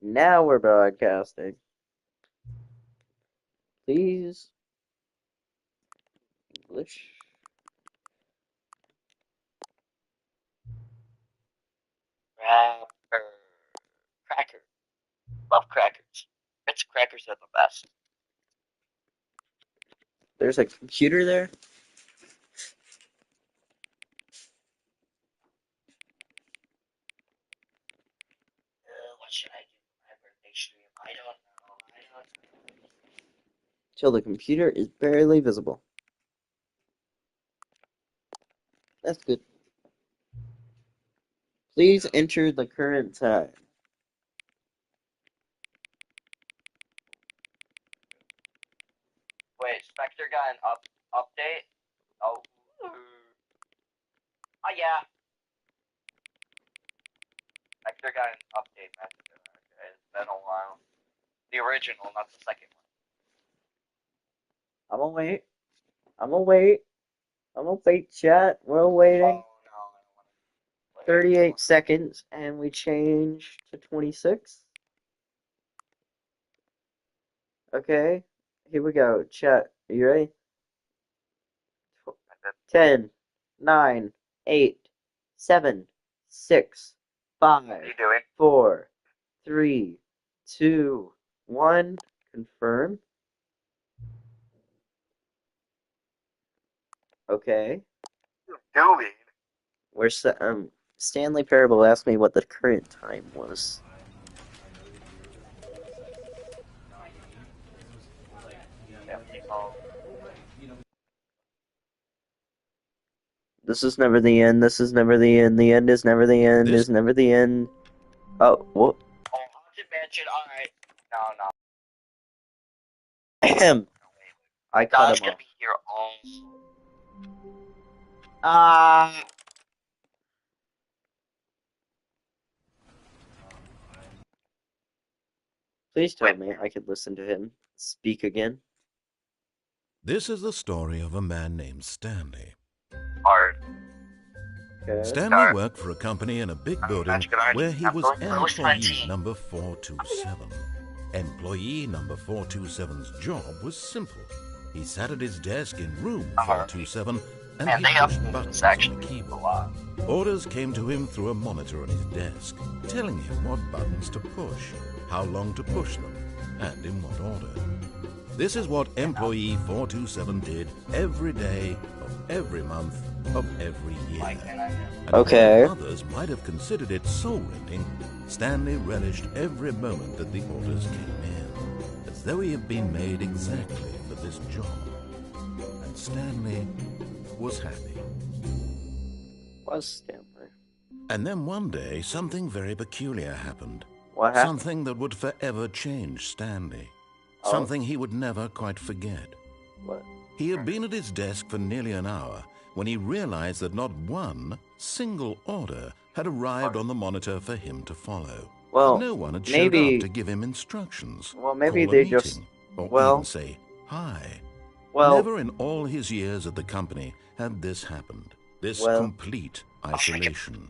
Now we're broadcasting. Please, English. Rapper. Cracker. Love crackers. Ritz crackers are the best. There's a computer there. What should I do for my birthday stream? I don't know. Till the computer is barely visible. That's good. Please enter the current time. Wait, Spectre got an update? Oh. Oh yeah. Spectre got an update message. Okay, it's been a while. The original, not the second one. I'm gonna wait. I'm gonna wait. I'm gonna wait, chat. We're waiting. Oh no, I don't want to play 38 seconds, and we change to 26. Okay, here we go. Chat, are you ready? 10, 9, 8, 7, 6, 5, What are you doing? 4, 3, 2, 1. Confirm. Okay. What are you doing? Where's the Stanley Parable asked me what the current time was. This is never the end. This is never the end. The end is never the end. Is never the end. Oh, what? Oh, Haunted Mansion. Alright. No. Ahem. I cut him gonna off. be here all. Please tell me I could listen to him speak again. This is the story of a man named Stanley. Hard. Okay. Stanley worked for a company in a big building where he was employee number 427. Employee number 427's job was simple. He sat at his desk in room 427 and he pushed buttons on the keyboard. Orders came to him through a monitor on his desk, telling him what buttons to push, how long to push them, and in what order. This is what employee 427 did every day of every month of every year. And Okay. while others might have considered it soul-rending, Stanley relished every moment that the orders came in, as though he had been made exactly for this job. And Stanley was happy. Was Stanley? And then one day, something very peculiar happened. What happened? Something that would forever change Stanley. Oh. Something he would never quite forget. What? He had been at his desk for nearly an hour when he realized that not one single order had arrived on the monitor for him to follow. Well, no one had showed maybe. up to give him instructions. Well, maybe call a they meeting, just. or Well. even say hi. Well. Never in all his years at the company had this happened. This complete isolation.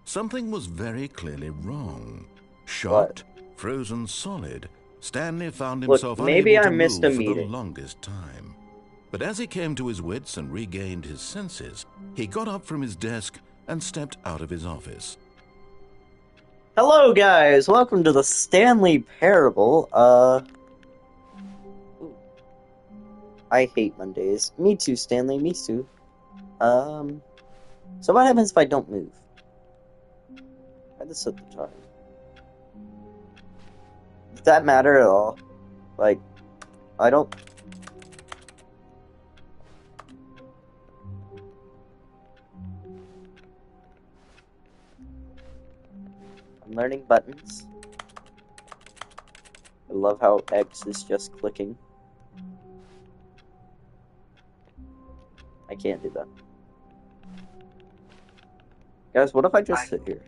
Something was very clearly wrong. Shocked, frozen solid, Stanley found himself maybe unable I to missed move a for the meeting. longest time. But as he came to his wits and regained his senses, he got up from his desk and stepped out of his office. Hello, guys. Welcome to the Stanley Parable. I hate Mondays. Me too, Stanley. Me too. So what happens if I don't move? I just set the time. Does that matter at all? Like, I don't. I'm learning buttons. I love how X is just clicking. I can't do that. Guys, what if I just sit here?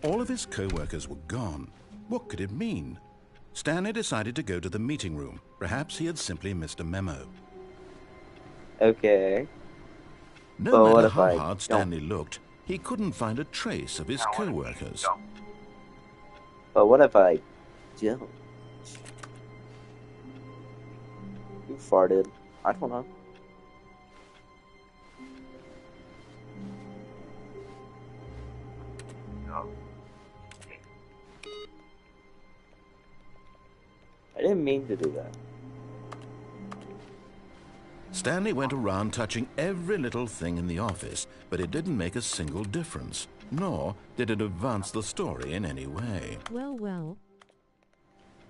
All of his co-workers were gone. What could it mean? Stanley decided to go to the meeting room. Perhaps he had simply missed a memo. Okay. No But what matter if how I hard don't? Stanley looked, he couldn't find a trace of his Now what if you co-workers. don't? But what if I don't? You farted. I don't know. No. I didn't mean to do that. Stanley went around touching every little thing in the office, but it didn't make a single difference, nor did it advance the story in any way. Well.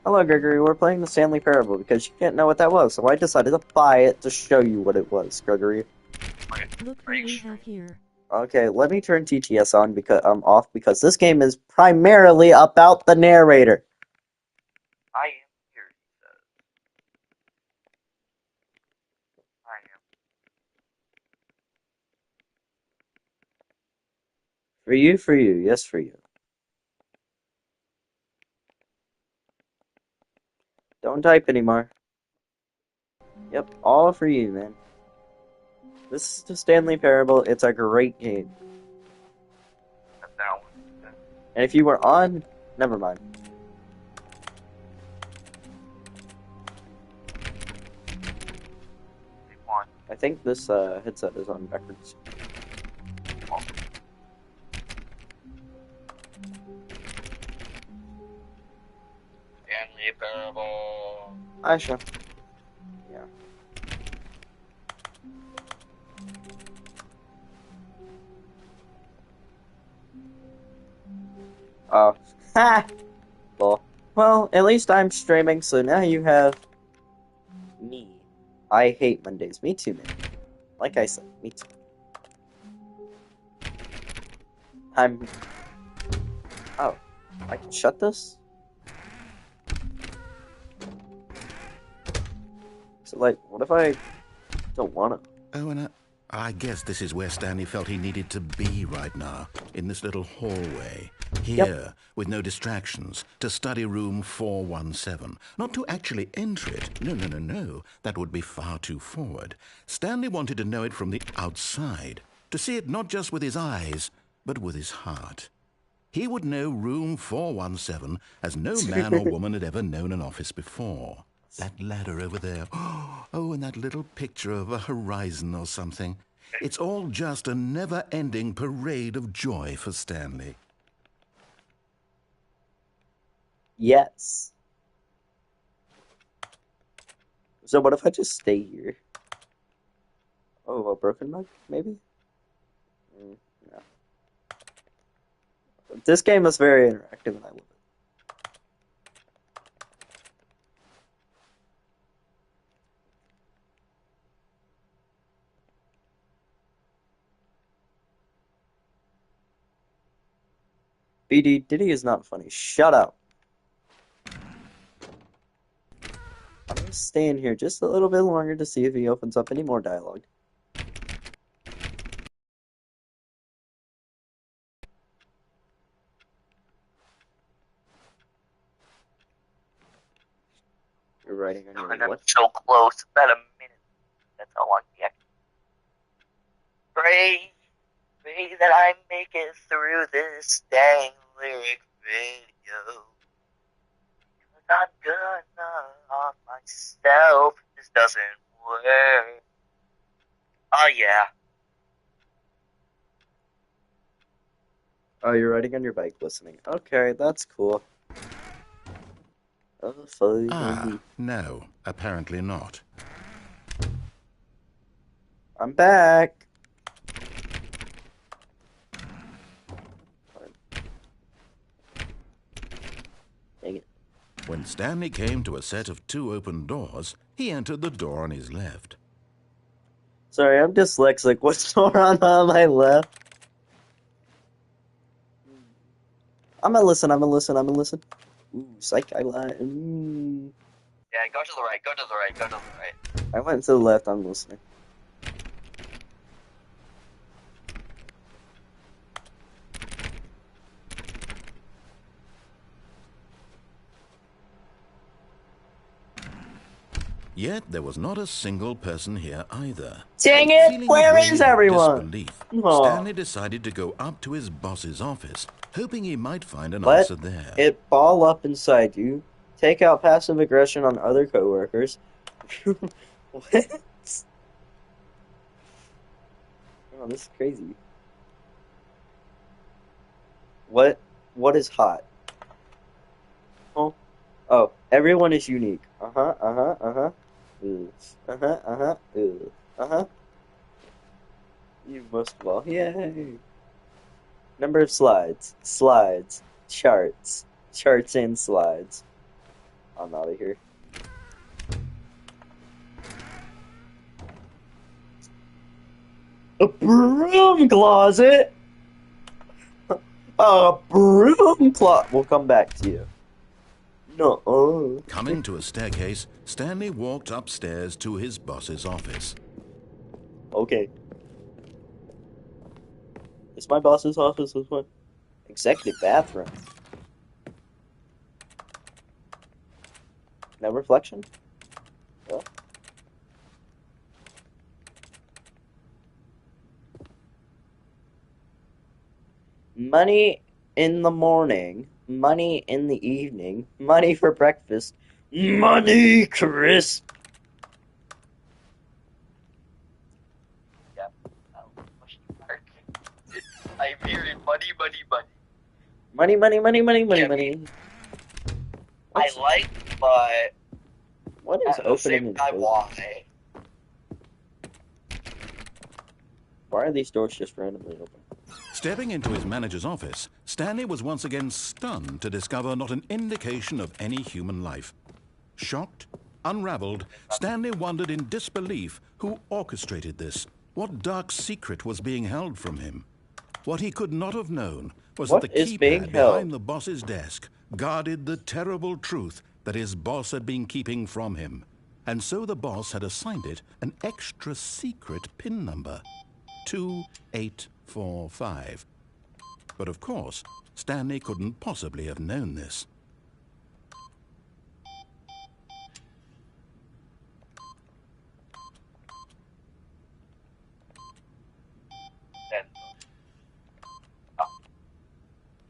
Hello, Gregory. We're playing the Stanley Parable because you can't know what that was, so I decided to buy it to show you what it was, Gregory. Look who we have here. Okay, let me turn TTS on because I'm off because this game is primarily about the narrator. I am here, he says. I am. For you, yes, for you. Don't type anymore. Yep, all for you, man. This is the Stanley Parable. It's a great game. That's now. And if you were on, never mind. I think this headset is on backwards. Stanley Parable. Aisha. Yeah. Oh. Ha! Well, at least I'm streaming, so now you have me. I hate Mondays. Me too, man. Like I said, me too. Oh. I can shut this? So, like, what if I don't want to? Oh, and I guess this is where Stanley felt he needed to be right now, in this little hallway. Here, with no distractions, to study room 417. Not to actually enter it. No. That would be far too forward. Stanley wanted to know it from the outside. To see it not just with his eyes, but with his heart. He would know room 417 as no man or woman had ever known an office before. That ladder over there. Oh, and that little picture of a horizon or something. It's all just a never-ending parade of joy for Stanley. Yes. So what if I just stay here? Oh, a broken mug, maybe? No. This game is very interactive and I love it. BD Diddy is not funny. Shut up. I'm gonna stay in here just a little bit longer to see if he opens up any more dialogue. You're writing on your I'm what? so close. About a minute. That's how long the act. Pray that I make it through this dang lyric video. Cause I'm gonna off myself. This doesn't work. Oh yeah. Oh, you're riding on your bike listening. Okay, that's cool. Oh, fine. Ah, no, apparently not. I'm back. Dang it. When Stanley came to a set of 2 open doors, he entered the door on his left. Sorry, I'm dyslexic. What's door on my left? I'm gonna listen. Ooh, psych, I lied. Yeah, go to the right, go to the right, go to the right. I went to the left, I'm listening. Yet there was not a single person here either. Dang it! Feeling Where a is wave of everyone? disbelief, Aw. Stanley decided to go up to his boss's office, hoping he might find an Let answer there. it ball up inside you. Take out passive aggression on other coworkers. What? Oh, this is crazy. What is hot? Oh, everyone is unique. Uh-huh, uh-huh, uh-huh. Ooh. Uh-huh, uh-huh, ooh. Uh-huh. You most well. Yay. Number of slides. Slides. Charts. Charts and slides. I'm out of here. A broom closet? A broom closet. We'll come back to you. No. Coming to a staircase, Stanley walked upstairs to his boss's office. Okay. Is my boss's office this one? Executive bathroom. No reflection? Oh. Money in the morning, money in the evening, money for breakfast, money crisp. Yep. Question mark. I'm hearing money, money, money. Money, money, money, money, money, Yeah, money. I like, but What is at the opening same and time, closing? why? Why are these doors just randomly open? Stepping into his manager's office, Stanley was once again stunned to discover not an indication of any human life. Shocked, unraveled, Stanley wondered in disbelief who orchestrated this. What dark secret was being held from him? What he could not have known was What that the is being keypad held? behind the boss's desk guarded the terrible truth that his boss had been keeping from him. And so the boss had assigned it an extra secret PIN number, 2845. But of course, Stanley couldn't possibly have known this.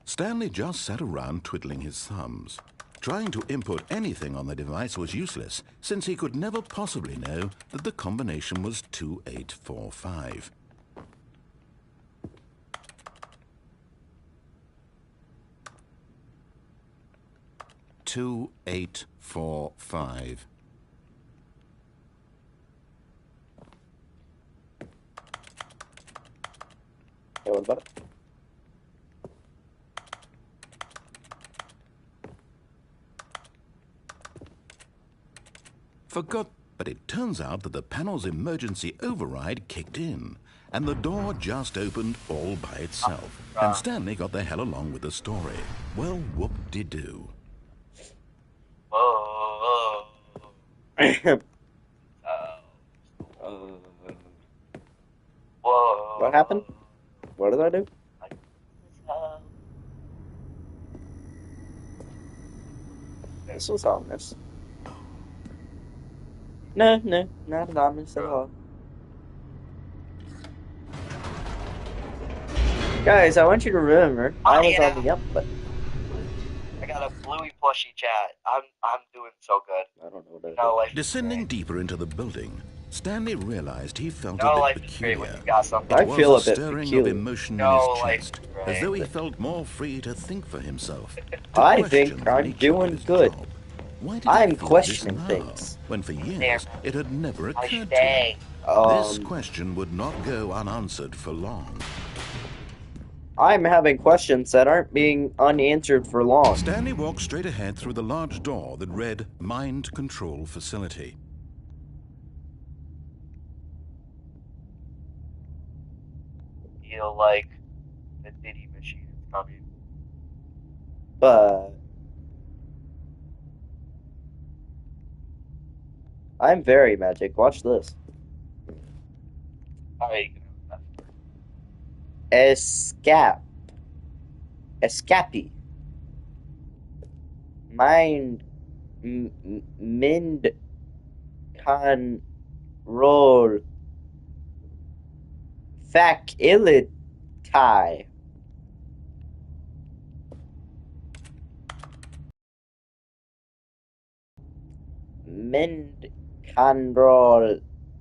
Stanley just sat around twiddling his thumbs. Trying to input anything on the device was useless, since he could never possibly know that the combination was 2845. Two, 845. Hey, what about it? Forgot, but it turns out that the panel's emergency override kicked in, and the door just opened all by itself. And Stanley got the hell along with the story. Well, whoop-de-doo. Whoa. Whoa. What happened? What did I do? This was ominous. No, not ominous at all. Guys, I want you to remember, I was on the up button. I got a bluey plushie chat. I'm doing so good. I don't know what that No is. life is Descending great. deeper into the building, Stanley realized he felt No a life bit is great when peculiar. you got something. I There feel was a bit stirring peculiar. of emotion No, in his like, chest, right. as though he felt more free to think for himself. To I question think the I'm nature doing of his good. job. Why did I'm he feel questioning this now, things. when for Damn. years it had never I occurred to stay. him? This question would not go unanswered for long. I'm having questions that aren't being unanswered for long. Stanley walked straight ahead through the large door that read Mind Control Facility. Feel like the Diddy machine is coming. But I'm very magic. Watch this. Alright, you can have that. Escape. Mind. Mind. control facility. Mind control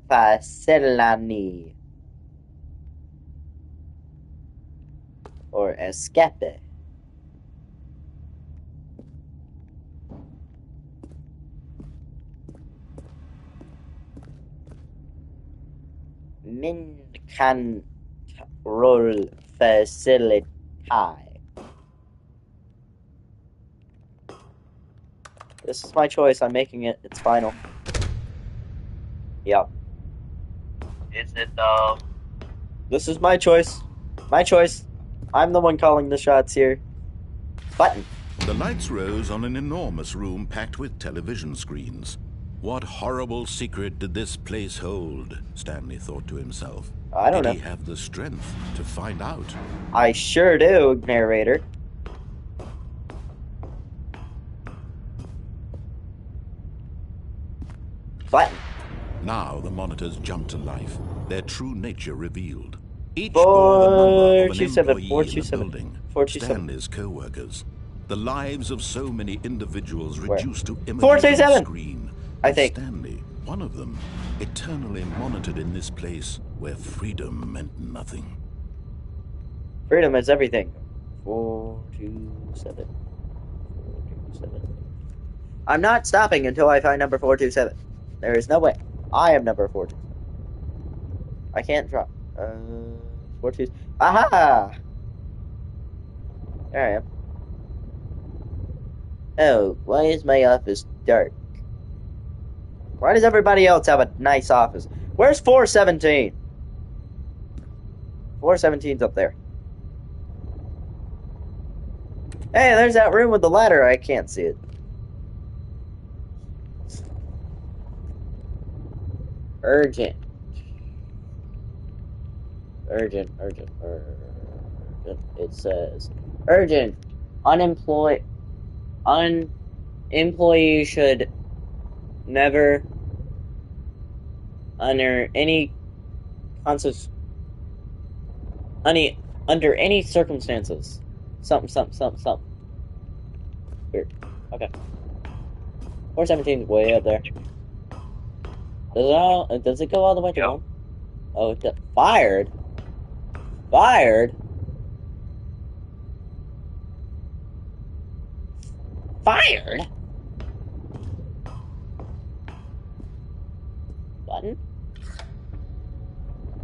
facility. Or escape. Mind control facility. This is my choice. I'm making it. It's final. Yep. Is it though? This is my choice. My choice. I'm the one calling the shots here. Button. The lights rose on an enormous room packed with television screens. What horrible secret did this place hold? Stanley thought to himself. I don't know. Did he have the strength to find out? I sure do, narrator. Button. Now the monitors jumped to life, their true nature revealed. Each bore the number of an 427, employee in the 427, building, 427. Stanley's co-workers. The lives of so many individuals Where? reduced to images 427, on the screen. I And think. Stanley, one of them, eternally monitored in this place where freedom meant nothing. Freedom is everything. 427. 427. I'm not stopping until I find number 427. There is no way. I am number 427. I can't drop. 427. Aha! There I am. Oh, why is my office dark? Why does everybody else have a nice office? Where's 417? 417's up there. Hey, there's that room with the ladder. I can't see it. Urgent. Urgent. It says urgent. Employee should never under any circumstances. Something. Weird. Okay. 417's way up there. Does it go all the way to Yep. home? Oh, it does. Fired? Fired? Fired? Button?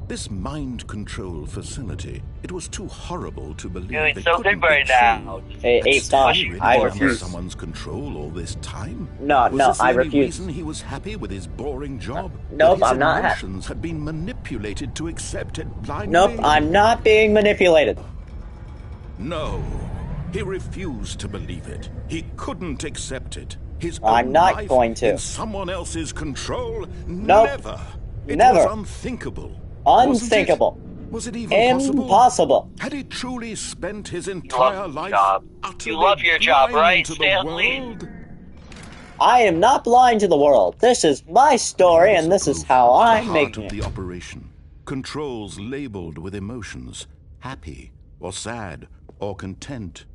This mind control facility, it was too horrible to believe. Doing it so couldn't good right be now. true. Hey, Had stop. Stanley really I been refuse. under someone's control all this time? No, Was this the I only refuse. reason he was happy with his boring job? Nope, That his I'm not happy. emotions had been manipulated to accept it blindly? Nope, I'm not being manipulated. No, he refused to believe it. He couldn't accept it. His I'm own not life going to. in someone else's control? Nope. Never. It Never. was unthinkable. Wasn't it? Unthinkable. Was it even possible? Impossible. Had he truly spent his love entire your life job. utterly You love your job, blind right, to the Stanley? world? I am not blind to the world. This is my story, and this is how I'm the heart making of it. the operation. Controls labeled with emotions. Happy or sad or content.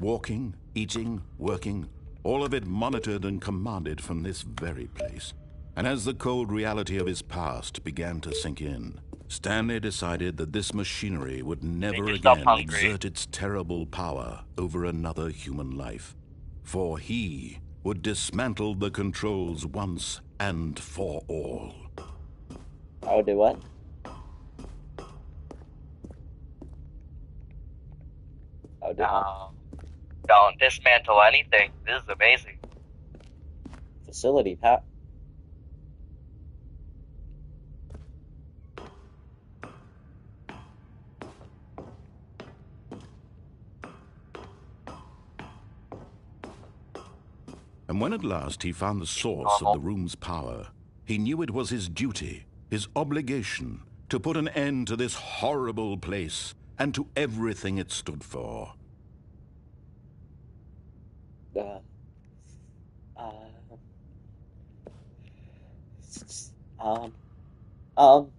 Walking, eating, working. All of it monitored and commanded from this very place. And as the cold reality of his past began to sink in, Stanley decided that this machinery would never Make yourself again hungry. exert its terrible power over another human life. For he would dismantle the controls once and for all. I would do what? I would do what? No. Don't dismantle anything. This is amazing. Facility, Pat. And when at last he found the source of the room's power, he knew it was his duty, his obligation, to put an end to this horrible place and to everything it stood for. Um. On.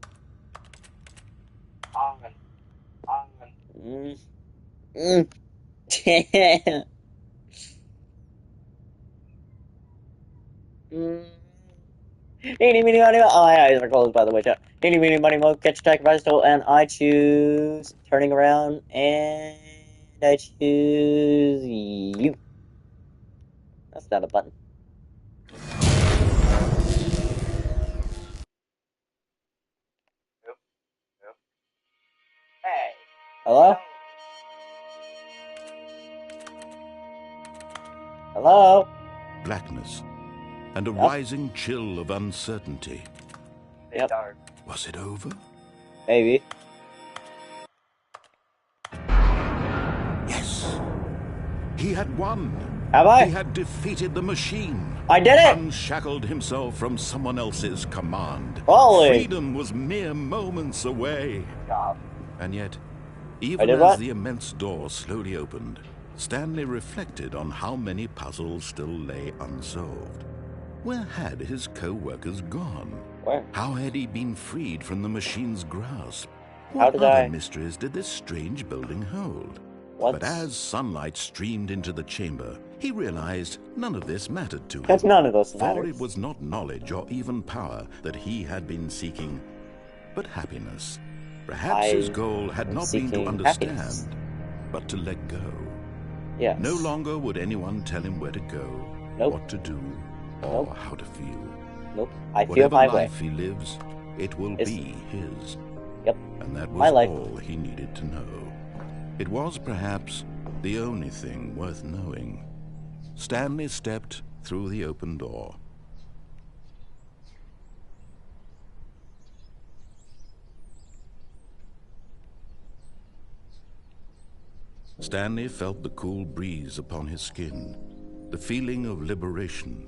Mm, mm. Mm. Eeny, meeny, miny, mo. Oh, my eyes are closed, by the way, chat. Eeny, meeny, miny, mo. Catch, attack, vegetable, and I choose turning around, and I choose you. That's not a button. Hey. Hello? Hello? Blackness and a Yep. rising chill of uncertainty. Yep. Dark. Was it over? Maybe. Yes. He had won. Have I? He had defeated the machine. I did it! Unshackled himself from someone else's command. Holy! Freedom was mere moments away. Job. And yet, I even did as what? the immense door slowly opened, Stanley reflected on how many puzzles still lay unsolved. Where had his co-workers gone? Where? How had he been freed from the machine's grasp? How What did other I- mysteries did this strange building hold? What's... But as sunlight streamed into the chamber, he realized none of this mattered to him. That's none of those For matters. it was not knowledge or even power that he had been seeking, but happiness. Perhaps his goal had am not been to seeking understand, happiness. but to let go. Yes. No longer would anyone tell him where to go, Nope. what to do, or Nope. how to feel. Nope. I feel Whatever my way. life he lives, it will It's- be his. Yep. And that My was life. all he needed to know. It was perhaps the only thing worth knowing. Stanley stepped through the open door. Stanley felt the cool breeze upon his skin, the feeling of liberation,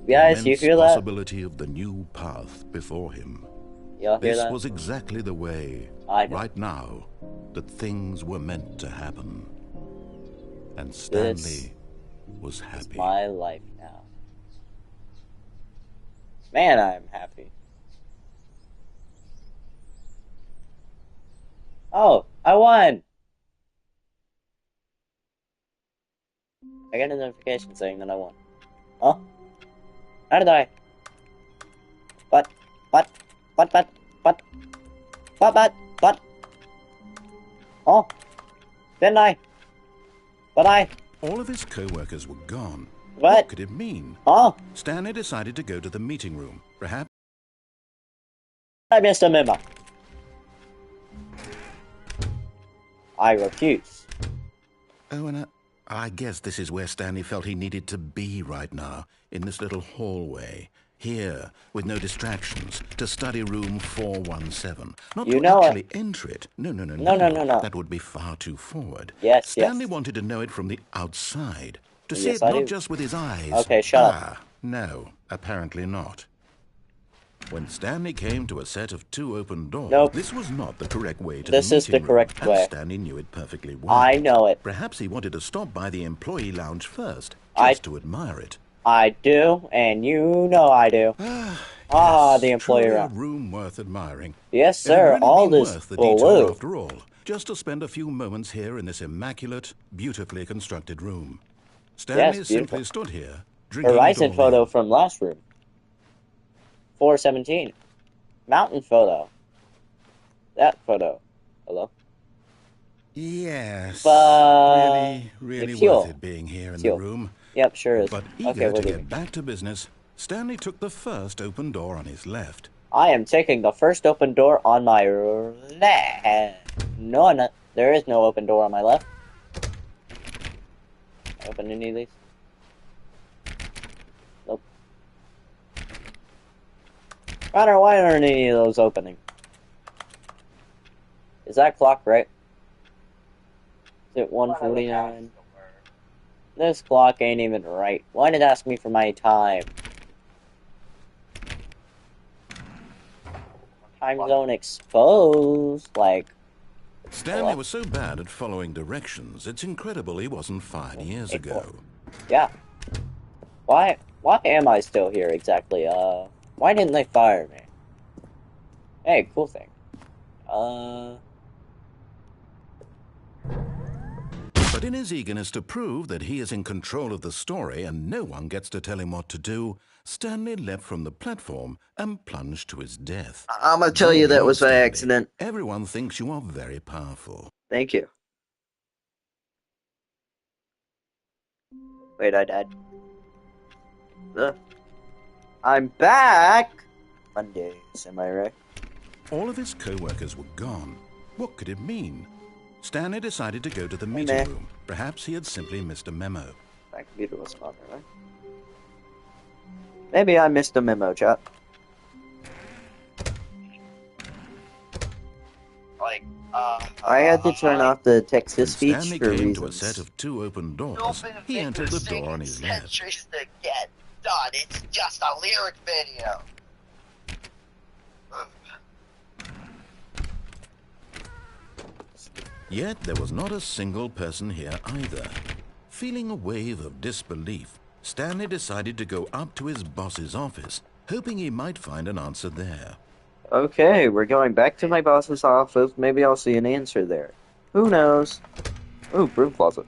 Guys, the you immense hear that? possibility of the new path before him. Y'all hear This that? was exactly the way, I know. right now, that things were meant to happen. And Stanley was It's happy. my life now. Man, I'm happy. Oh, I won! I got a notification saying that I won. Huh? How did I? What? Oh, didn't I? But I? All of his co-workers were gone. What? could it mean? Huh? Stanley decided to go to the meeting room. Perhaps I missed a memo. I refuse. Oh, and I guess this is where Stanley felt he needed to be right now, in this little hallway. Here, with no distractions, to study room 417. Not You to know actually enter it. No. No. That would be far too forward. Yes, Stanley yes. wanted to know it from the outside. To see Yes, it I not do. just with his eyes. Okay, shut up. No, apparently not. When Stanley came to a set of two open doors, Nope. this was not the correct way to This the is the meeting room, correct and way. Stanley knew it perfectly well. I know it. Perhaps he wanted to stop by the employee lounge first, I- just to admire it. I do, and you know I do. Yes, the employee truly room. a room worth admiring. Yes, It had sir. really All been this worth the detour blue. after all, just to spend a few moments here in this immaculate, beautifully constructed room. Stanley Yes, simply beautiful. stood here, drinking it Horizon all photo in. from last room. 417. Mountain photo. That photo. Hello? Yes, But really it's fuel. worth it being here in Fuel. the room. Yep, sure is. But Okay, eager we're to leaving. get back to business, Stanley took the first open door on his left. I am taking the first open door on my left. No, there is no open door on my left. Open any of these? Nope. Connor, why aren't any of those opening? Is that clock right? Is it 1:49? This clock ain't even right. Why did it ask me for my time? Time zone exposed. Like, Stanley Hello? was so bad at following directions, it's incredible he wasn't 5 years ago. yeah. Why am I still here exactly? Why didn't they fire me? Hey, cool thing. But in his eagerness to prove that he is in control of the story and no one gets to tell him what to do, Stanley leapt from the platform and plunged to his death. I'm gonna tell you Good that Lord, was by Stanley. accident. Everyone thinks you are very powerful. Thank you. Wait, I died. I'm back! Mondays, am I right? All of his co-workers were gone. What could it mean? Stanley decided to go to the Hey, meeting man. room. Perhaps he had simply missed a memo. My computer was on, right? Maybe I missed a memo, chat. Like, I had to turn off the When text-to-speech Stanley for came to a reasons. set of 2 open doors, Open he entered the video door on his left. centuries to get done. It's just a lyric video. Yet there was not a single person here either. Feeling a wave of disbelief, Stanley decided to go up to his boss's office, hoping he might find an answer there. Okay, we're going back to my boss's office. Maybe I'll see an answer there. Who knows? Ooh, broom closet.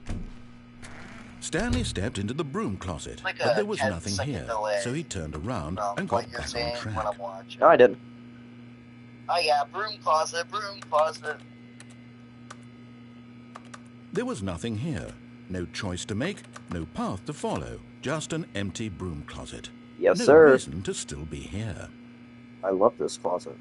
Stanley stepped into the broom closet, Like but a there was 10 nothing second here, delay so he turned around from and what got you're back saying on when track. I'm watching. No, I didn't. Oh yeah, broom closet, broom closet. There was nothing here. No choice to make, no path to follow, just an empty broom closet. Yes, No sir. reason to still be here. I love this closet.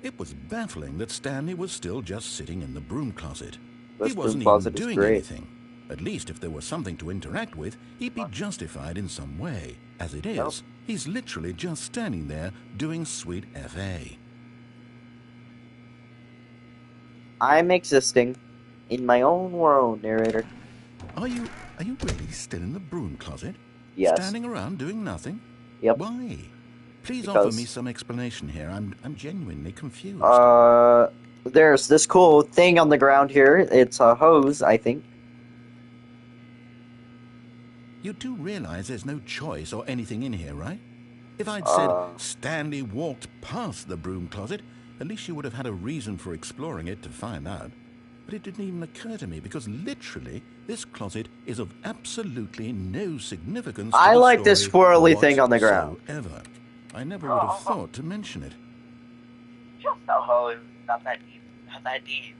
It was baffling that Stanley was still just sitting in the broom closet. This He broom wasn't even closet is doing great. anything. At least if there was something to interact with, he'd be justified in some way. As it is, Nope. he's literally just standing there doing sweet FA. I'm existing in my own world, narrator. Are you really still in the broom closet? Yes. Standing around doing nothing? Yep. Why? Please Because- offer me some explanation here. I'm genuinely confused. There's this cool thing on the ground here. It's a hose, I think. You do realize there's no choice or anything in here, right? If I'd said Stanley walked past the broom closet, at least you would have had a reason for exploring it to find out. But it didn't even occur to me because literally this closet is of absolutely no significance to I the like this story swirly thing on the ground. whatsoever. I never would have thought to mention it. Just a hose, not that deep, not that deep.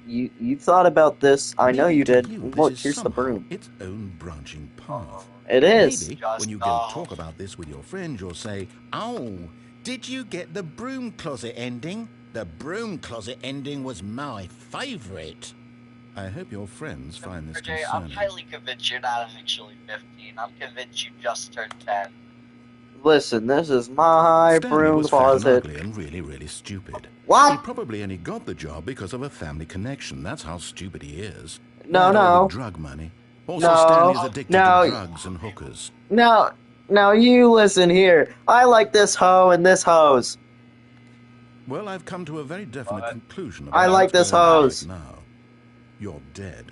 You thought about this. I know Maybe you to did. you, this Look, is here's the somehow broom. its own branching path. It is. Maybe Just when you go talk about this with your friend, you'll say, "Oh, did you get the broom closet ending? The broom closet ending was my favorite." I hope your friends find this RJ, I'm concerning. highly convinced you're not actually 15. I'm convinced you just turned 10. Listen, this is my Stanley broom was fat and closet. ugly and really, really stupid. He What? probably only got the job because of a family connection. That's how stupid he is. No, And all no. the drug money. Also, No, Stanley's addicted no. to drugs and hookers. Now you listen here. I like this hoe and this hose. Well, I've come to a very definite What? conclusion I about like what's this going on hose. right now. You're dead.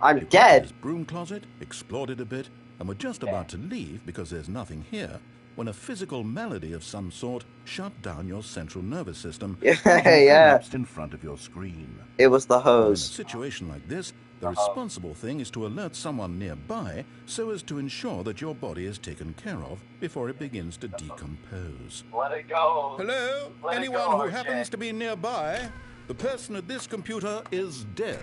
I'm You got to dead. his broom closet, explored it a bit, and were just about to leave because there's nothing here when a physical malady of some sort shut down your central nervous system Yeah, and you yeah. collapsed in front of your screen. It was the Now, in a hose. situation like this, the responsible thing is to alert someone nearby so as to ensure that your body is taken care of before it begins to decompose. Let it go. Hello? Let it Anyone go, who RJ. happens to be nearby? The person at this computer is dead.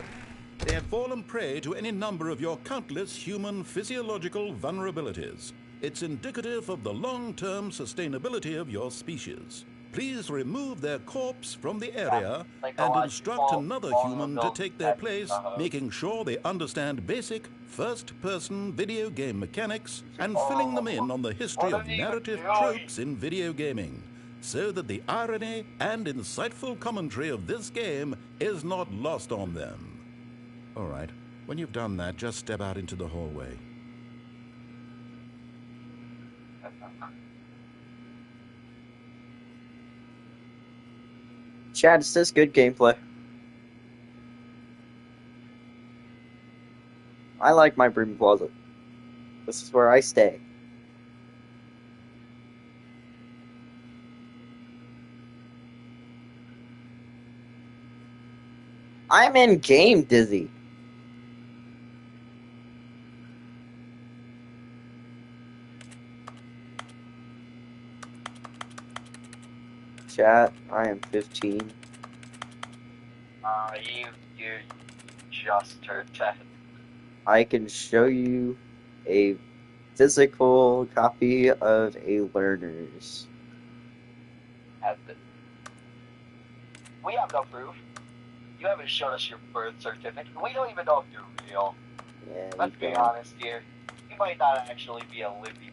They have fallen prey to any number of your countless human physiological vulnerabilities. It's indicative of the long-term sustainability of your species. Please remove their corpse from the area like and a instruct another human to vulnerable take their pet, place, uh-huh. making sure they understand basic first-person video game mechanics and filling them in on the history What of are you narrative doing? tropes in video gaming, so that the irony and insightful commentary of this game is not lost on them. All right, when you've done that, just step out into the hallway. Chad, it says good gameplay. I like my broom closet. This is where I stay. I'm in game dizzy. Chat, I am 15. You just turned 10. I can show you a physical copy of a learner's. We have no proof. You haven't shown us your birth certificate. We don't even know if you're real. Yeah, Let's be honest here. You might not actually be a living.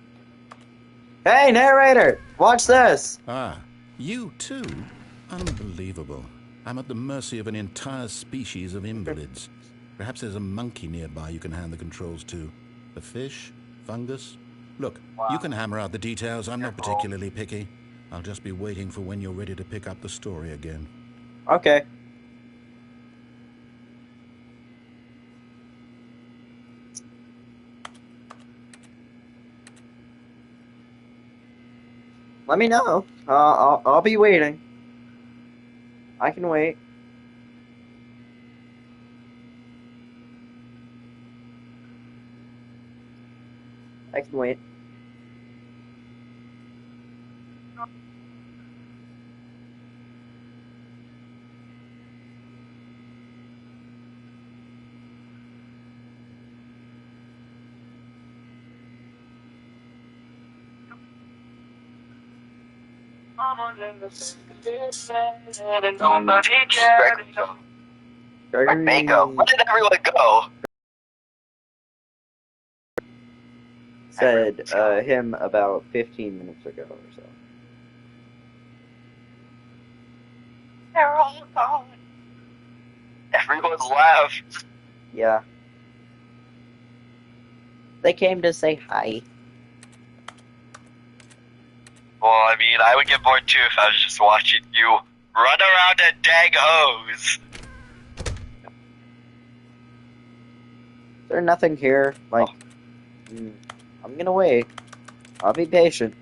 Hey, narrator! Watch this! Ah, you too? Unbelievable. I'm at the mercy of an entire species of invalids. Perhaps there's a monkey nearby you can hand the controls to. A fish? Fungus? Look, you can hammer out the details. I'm not particularly picky. I'll just be waiting for when you're ready to pick up the story again. Okay. Let me know. I'll be waiting. I can wait. I can wait. Where'd May go? Where did everyone go? Said him about 15 minutes ago or so. They're all gone. Everyone's left. Yeah. They came to say hi. Well, I mean, I would get bored too if I was just watching you run around a dang hose. There's nothing here. Like, I'm gonna wait. I'll be patient.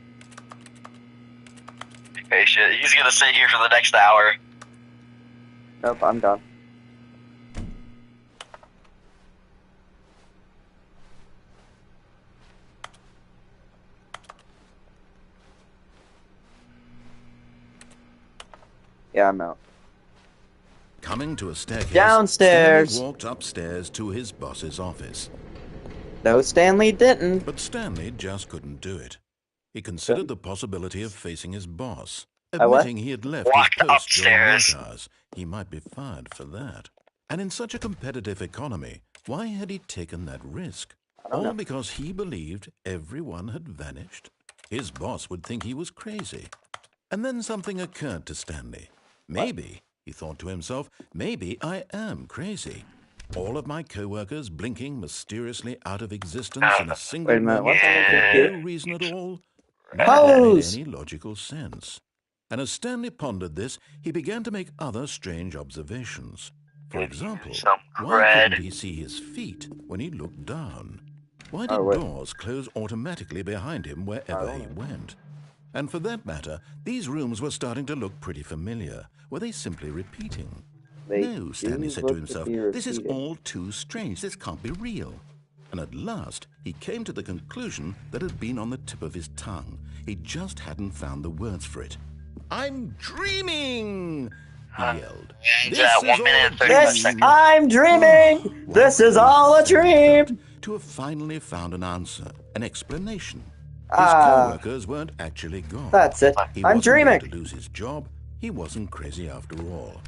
Be patient. He's gonna sit here for the next hour. Nope, I'm done. Yeah, I'm out. Coming to a staircase, Downstairs! Stanley walked upstairs to his boss's office. No, Stanley didn't. But Stanley just couldn't do it. He considered the possibility of facing his boss, what? admitting he had left Walked his post during upstairs. work hours. He might be fired for that. And in such a competitive economy, why had he taken that risk? All because he believed everyone had vanished? His boss would think he was crazy. And then something occurred to Stanley. Maybe, he thought to himself, maybe I am crazy. All of my co-workers blinking mysteriously out of existence in a single Wait a minute, moment what's on the for computer? no reason at all. None of that made Hose! any logical sense. And as Stanley pondered this, he began to make other strange observations. For example, why couldn't he see his feet when he looked down? Why did doors close automatically behind him wherever he went? And for that matter, these rooms were starting to look pretty familiar. Were they simply repeating? No, Stanley said to himself, this is all too strange. This can't be real. And at last, he came to the conclusion that had been on the tip of his tongue. He just hadn't found the words for it. I'm dreaming! He yelled. This is 1 minute and 35 This, seconds. I'm dreaming! This is all a dream! To have finally found an answer, an explanation. His co-workers weren't actually gone. That's it. He I'm wasn't dreaming. going to lose his job. He wasn't crazy after all.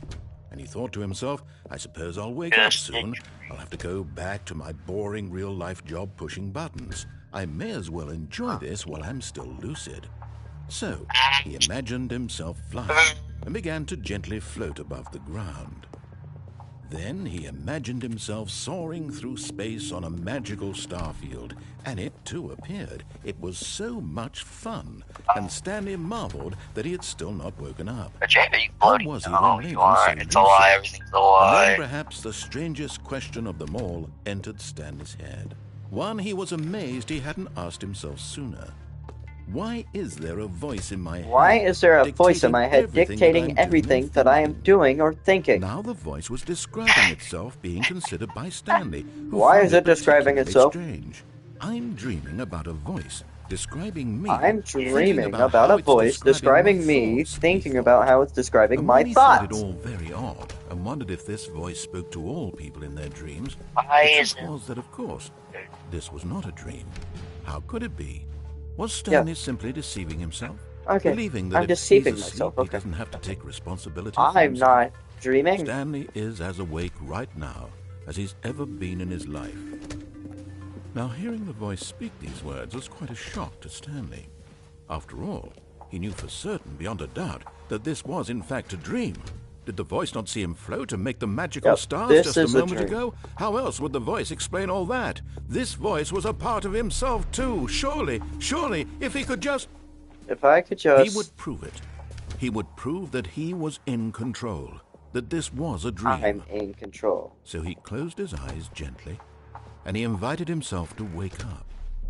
And he thought to himself, I suppose I'll wake up soon. I'll have to go back to my boring real-life job pushing buttons. I may as well enjoy this while I'm still lucid. So, he imagined himself flying and began to gently float above the ground. Then he imagined himself soaring through space on a magical starfield, and it too appeared. It was so much fun, and Stanley marveled that he had still not woken up. Jay, are you How floating? was he No, remaining you are. so It's a lie. lucid? Everything's a And then lie. perhaps the strangest question of them all entered Stanley's head. One he was amazed he hadn't asked himself sooner. Why is there a voice in my head? Why is there a voice in my head dictating dictating everything that I am doing or thinking? Now the voice was describing itself being considered by Stanley, who Why found is it describing particularly itself? strange. I'm dreaming about a voice describing me. I'm thinking dreaming about about how a it's voice describing my me, thoughts, he thinking thought. about how it's describing And my when he found it thoughts. all very odd and wondered if this voice spoke to all people in their dreams, Why the is truth it? was that, of course, this was not a dream. How could it be? Was Stanley simply deceiving himself? Okay, Believing that I'm if deceiving he's asleep, myself, he okay. doesn't have to take responsibility for I'm himself? not dreaming. Stanley is as awake right now as he's ever been in his life. Now, hearing the voice speak these words was quite a shock to Stanley. After all, he knew for certain, beyond a doubt, that this was in fact a dream. Did the voice not see him float and make the magical Yep, stars this just is a a moment dream. ago? How else would the voice explain all that? This voice was a part of himself too. Surely, if he could just... If I could He just... would prove it. He would prove that he was in control, that this was a dream. I'm in control. So he closed his eyes gently, and he invited himself to wake up.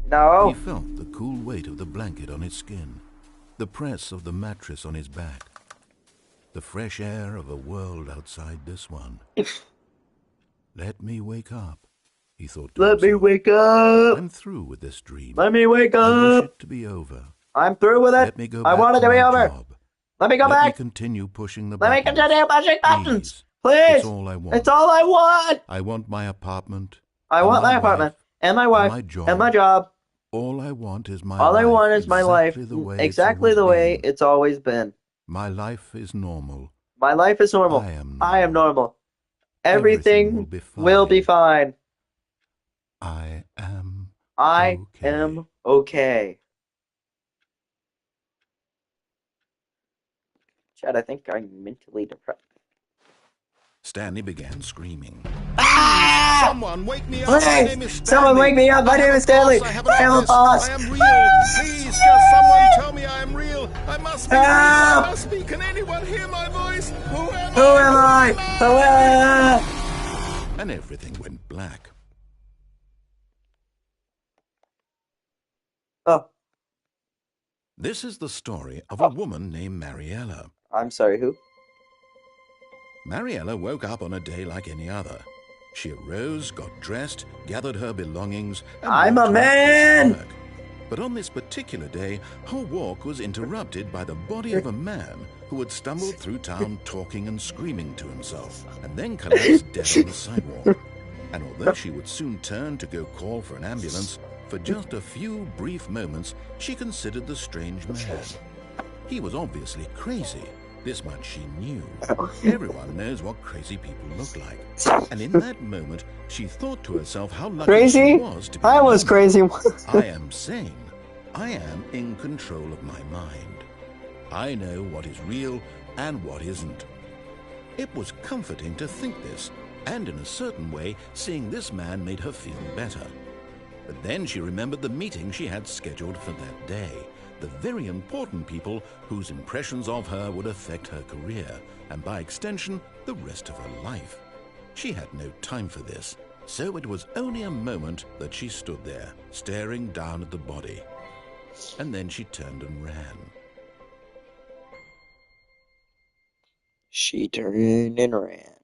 No! He felt the cool weight of the blanket on his skin, the press of the mattress on his back, the fresh air of a world outside this one. Let me wake up, he thought to Let me himself. wake up! I'm through with this dream. Let me wake I wish up! it to be over. I'm through with it! Let me go I back want it to my be over! job. Let me go Let me back! continue pushing the Let me buttons. continue pushing buttons! Please. Please! It's all I want. It's all I want! I want my apartment. I and want my wife, apartment, and my wife, my job. and my job. All I want is my All life. I want is my life, Exactly the way it's always been. it's always been. My life is normal. My life is normal. I am normal. Everything Everything will be fine. I am I okay. am okay. Chad, I think I'm mentally depressed. Stanley began screaming. Ah! Someone wake me up. My Please! name is Stanley. Someone wake me up! My name is Stanley! I have I am a office. boss! I am real. Please, just someone tell me I am real. I must be real. I Help! must be. Can anyone hear my voice? Who am Who am I? Who am I? And everything went black. Oh, This is the story of a woman named Mariella. I'm sorry, who? Mariella woke up on a day like any other. She arose, got dressed, gathered her belongings, and I'm walked a to her place man! of work. But on this particular day, her walk was interrupted by the body of a man who had stumbled through town talking and screaming to himself, and then collapsed dead on the sidewalk. And although she would soon turn to go call for an ambulance, for just a few brief moments she considered the strange man. He was obviously crazy. This much she knew. Everyone knows what crazy people look like. And in that moment, she thought to herself how lucky Crazy? she was to be I was human. crazy. I am sane. I am in control of my mind. I know what is real and what isn't. It was comforting to think this, and in a certain way, seeing this man made her feel better. But then she remembered the meeting she had scheduled for that day. The very important people whose impressions of her would affect her career, and by extension, the rest of her life. She had no time for this, so it was only a moment that she stood there, staring down at the body. And then she turned and ran. She turned and ran.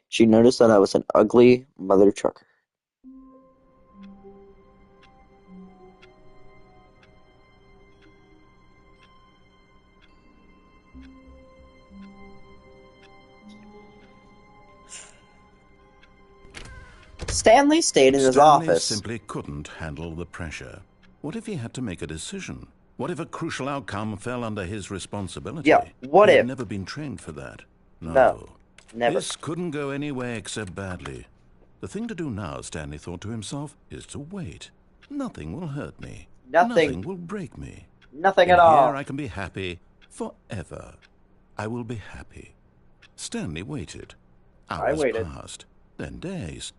She noticed that I was an ugly mother trucker. Stanley stayed in his Stanley office. simply couldn't handle the pressure. What if he had to make a decision? What if a crucial outcome fell under his responsibility? Yeah, what He if? had never been trained for that. No, never. This couldn't go any way except badly. The thing to do now, Stanley thought to himself, is to wait. Nothing will hurt me. Nothing. will break me. Nothing In at all. Here I can be happy forever. I will be happy. Stanley waited. I Hours waited. passed, then days.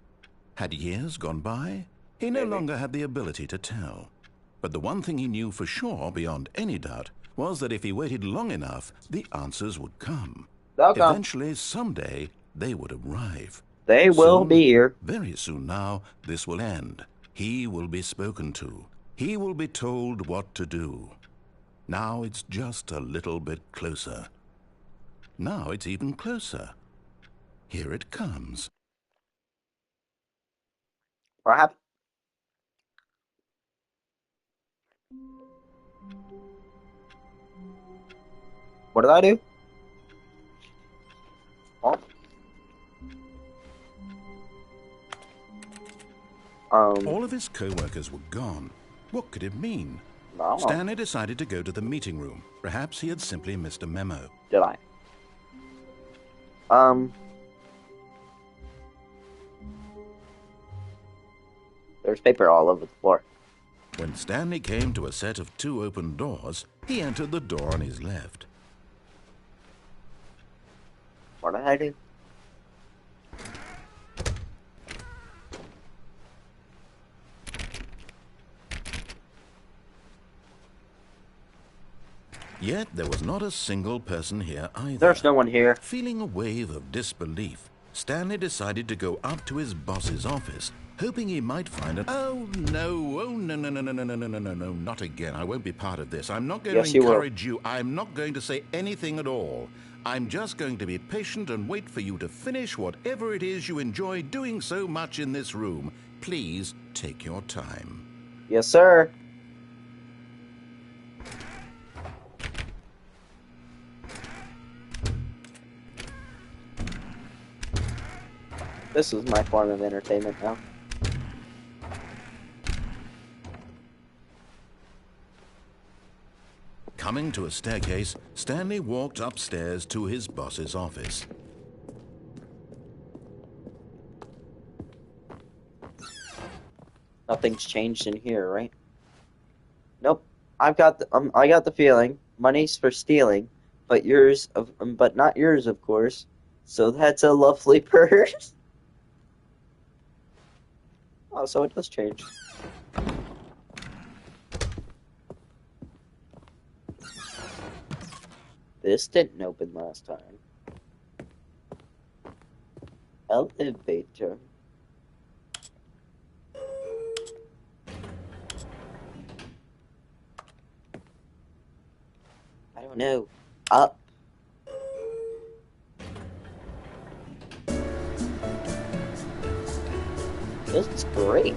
Had years gone by? He no Maybe. longer had the ability to tell. But the one thing he knew for sure, beyond any doubt, was that if he waited long enough, the answers would come. They'll come. Eventually, someday, they would arrive. They will Soon, be here. very soon now, this will end. He will be spoken to. He will be told what to do. Now it's just a little bit closer. Now it's even closer. Here it comes. What happened? What did I do? Oh. All of his co-workers were gone. What could it mean? No. Stanley decided to go to the meeting room. Perhaps he had simply missed a memo. Did I? There's paper all over the floor. When Stanley came to a set of 2 open doors, he entered the door on his left. What did I do? Yet there was not a single person here either. There's no one here. Feeling a wave of disbelief, Stanley decided to go up to his boss's office, hoping he might find an... Oh, no, not again. I won't be part of this. I'm not going to encourage you. I'm not going to say anything at all. I'm just going to be patient and wait for you to finish whatever it is you enjoy doing so much in this room. Please take your time. Yes, sir. This is my form of entertainment now. Coming to a staircase, Stanley walked upstairs to his boss's office. Nothing's changed in here, right? Nope. I got the feeling money's for stealing, but but not yours, of course. So that's a lovely purse. Oh, so it does change. This didn't open last time. Elevator. I don't know. Up. This is great.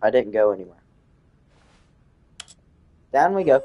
I didn't go anywhere. Down we go.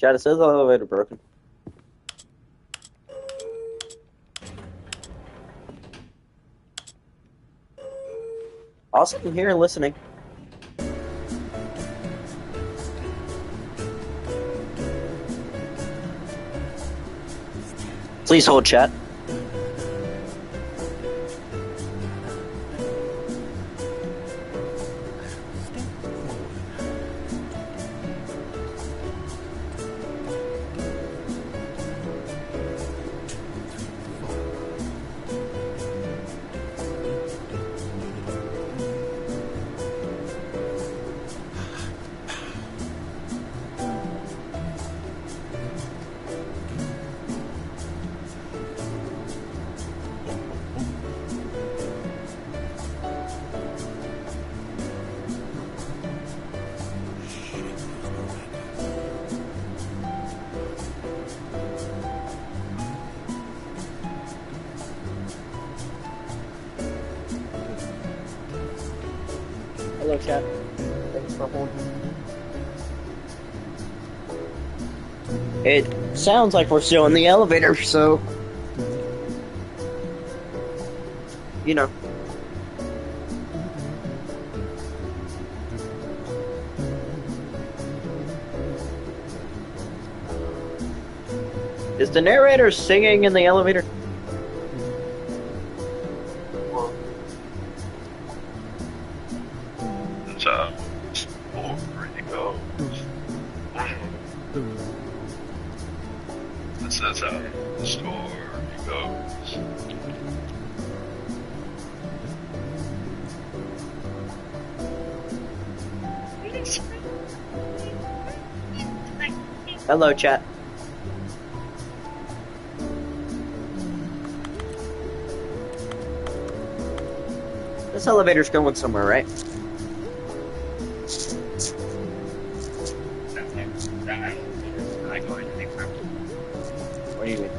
Chad, it says the elevator broken. I'll sit in here listening. Please hold, chat. Hello, chat. Thanks for holding. It sounds like we're still in the elevator, so... You know. Is the narrator singing in the elevator? That's how the story goes. That's how the story goes. Hello, chat. This elevator's going somewhere, right? What do you mean?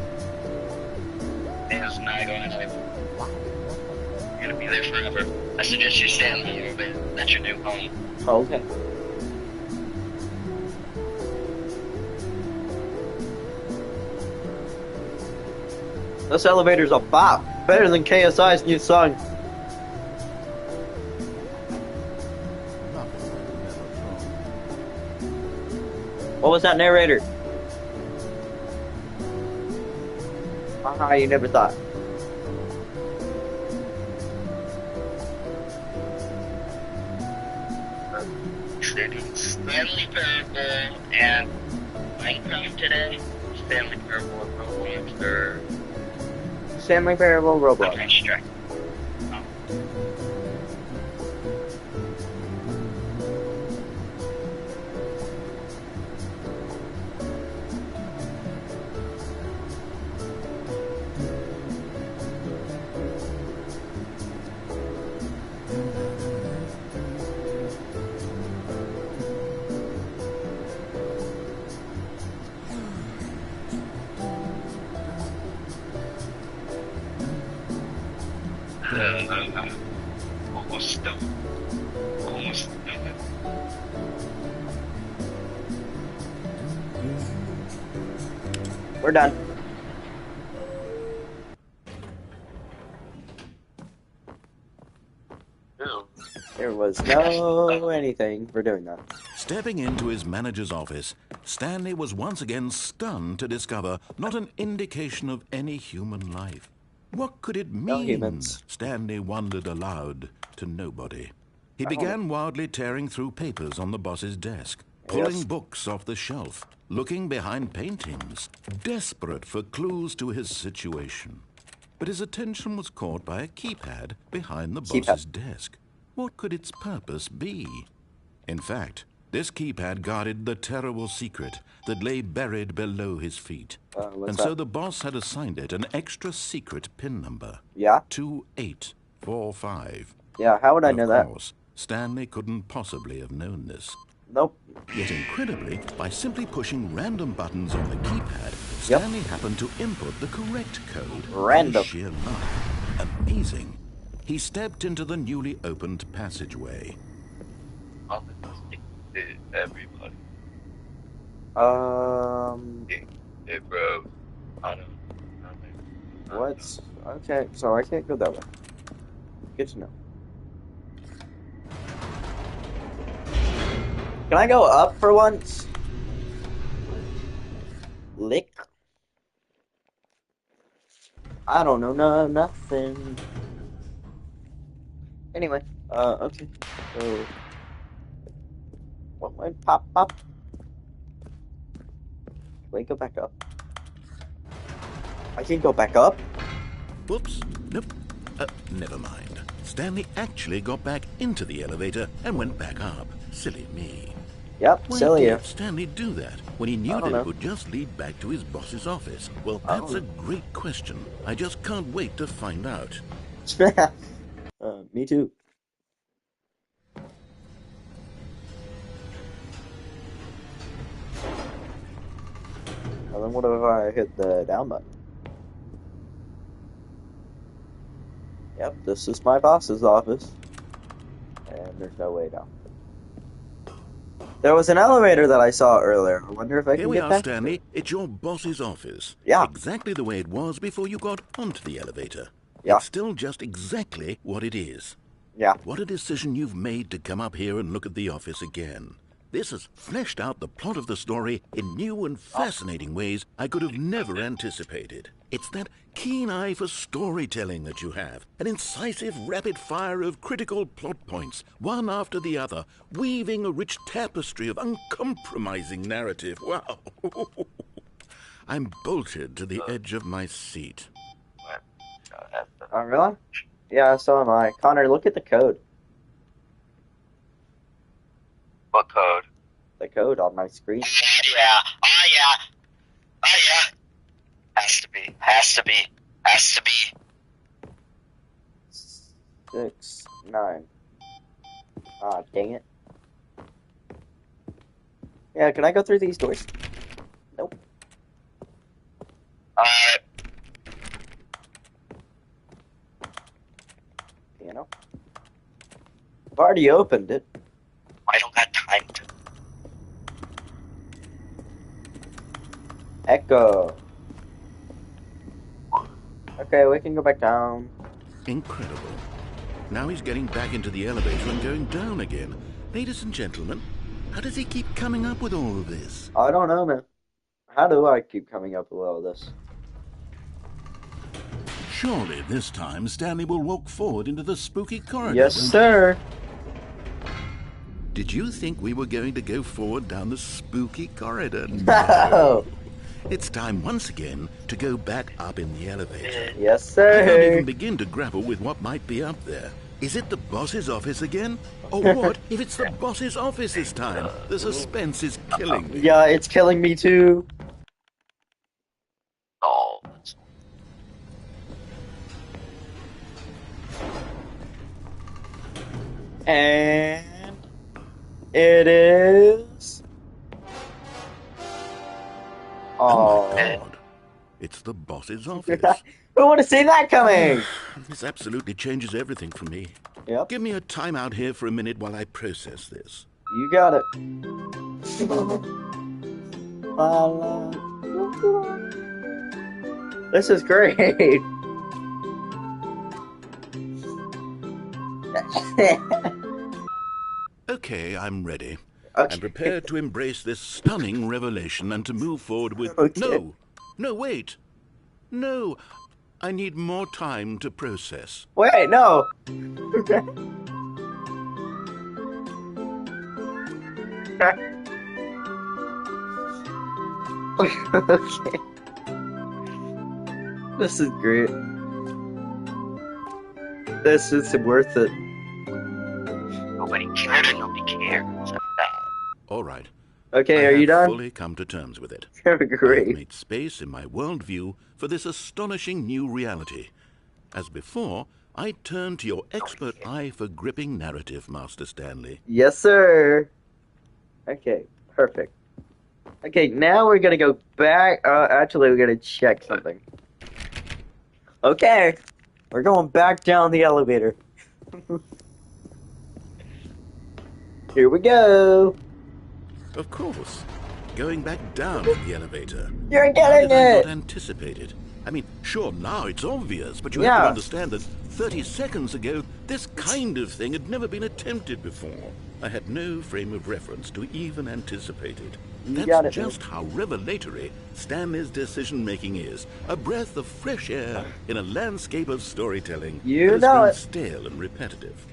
It's not going anywhere. You're gonna be there forever. I suggest you stay in the elevator. That's your new home. Oh, okay. This elevator's a bop. Better than KSI's new song. What was that narrator? Haha, you never thought. Stanley Parable and Minecraft today. Stanley Parable and Roblox or Stanley Parable, Roblox. okay, strike. Almost done. Almost done. We're done. There was no anything for doing that. Stepping into his manager's office, Stanley was once again stunned to discover not an indication of any human life. What could it No mean? humans. Stanley wondered aloud to nobody. He began wildly tearing through papers on the boss's desk, pulling Yes. books off the shelf, looking behind paintings, desperate for clues to his situation. But his attention was caught by a keypad behind the Keypad. boss's desk. What could its purpose be? In fact, this keypad guarded the terrible secret that lay buried below his feet. What's And that? so the boss had assigned it an extra secret PIN number. Yeah? 2845. Yeah, how would I know Of that? course, Stanley couldn't possibly have known this. Nope. Yet incredibly, by simply pushing random buttons on the keypad, Yep. Stanley happened to input the correct code. Random. By sheer luck. Amazing. He stepped into the newly opened passageway. Everybody. Hey, bro. I don't. What's... Okay, so I can't go that way. Good to know. Can I go up for once? Lick? I don't know, nothing. Anyway, okay. So... What might pop up? Can I go back up? I can't go back up? Whoops. Nope. Never mind. Stanley actually got back into the elevator and went back up. Silly me. Yep, Why silly. did Stanley do that when he knew I don't that know. it would just lead back to his boss's office? Well, I that's don't a great question. I just can't wait to find out. Me too. Well, then what if I hit the down button? Yep, this is my boss's office. And And there's no way down. There was an elevator that I saw earlier. I wonder if I Here can we get are, back. Stanley. It's your boss's office. Yeah. Exactly the way it was before you got onto the elevator. Yeah. It's still just exactly what it is. Yeah. What a decision you've made to come up here and look at the office again. This has fleshed out the plot of the story in new and fascinating ways I could have never anticipated. It's that keen eye for storytelling that you have, an incisive rapid fire of critical plot points, one after the other, weaving a rich tapestry of uncompromising narrative. Wow! I'm bolted to the edge of my seat. Oh, really? Yeah, so am I. Connor, look at the code. What code? The code on my screen. Yeah. Oh yeah. Oh yeah. Has to be. Has to be. Has to be. 6, 9. Ah, dang it. Yeah, can I go through these doors? Nope. Piano. I've already opened it. I don't got time to. Echo. Okay, we can go back down. Incredible. Now he's getting back into the elevator and going down again. Ladies and gentlemen, how does he keep coming up with all of this? I don't know, man. How do I keep coming up with all this? Surely this time Stanley will walk forward into the spooky corridor. Yes, sir. Did you think we were going to go forward down the spooky corridor? No. It's time once again to go back up in the elevator. Yes, I can't sir. even begin to grapple with what might be up there. Is it the boss's office again? Or what if it's the boss's office this time? The suspense is killing me. Yeah, it's killing me too. Oh. And it is. Oh Oh. my God. It's the boss's office. Who would have seen that coming? This absolutely changes everything for me. Yep. Give me a time out here for a minute while I process this. You got it. La, la. This is great. Okay, I'm ready. Okay. I'm prepared to embrace this stunning revelation and to move forward with... Okay. No, wait. No, I need more time to process. Wait, no. Okay. This is great. This is worth it. Nobody cared and nobody cares. All right. Okay, I are you have done? fully come to terms with it. Great. I've made space in my worldview for this astonishing new reality. As before, I turn to your expert eye for gripping narrative, Master Stanley. Yes, sir. Okay, perfect. Okay, now we're gonna go back. Actually, we're gonna check something. Okay, we're going back down the elevator. Here we go. Of course. Going back down in the elevator. You're How getting did I it. not anticipate it? I mean, sure, now it's obvious, but you Yeah. have to understand that 30 seconds ago, this kind of thing had never been attempted before. I had no frame of reference to even anticipate it. You That's got it, just how revelatory Stanley's decision-making is. A breath of fresh air in a landscape of storytelling You that has know grown it. stale and repetitive.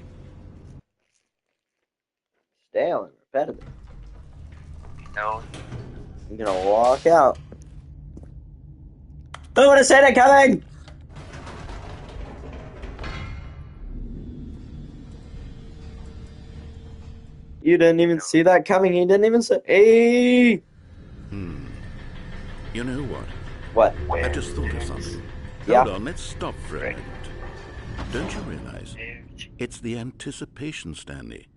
Stale and repetitive. No. I'm gonna walk out. Who would have seen it coming? You didn't even see that coming. He didn't even say, "Hey." You know what? What? I just thought of something. Yeah. Hold on, let's stop for a moment. Don't you realize? It's the anticipation, Stanley.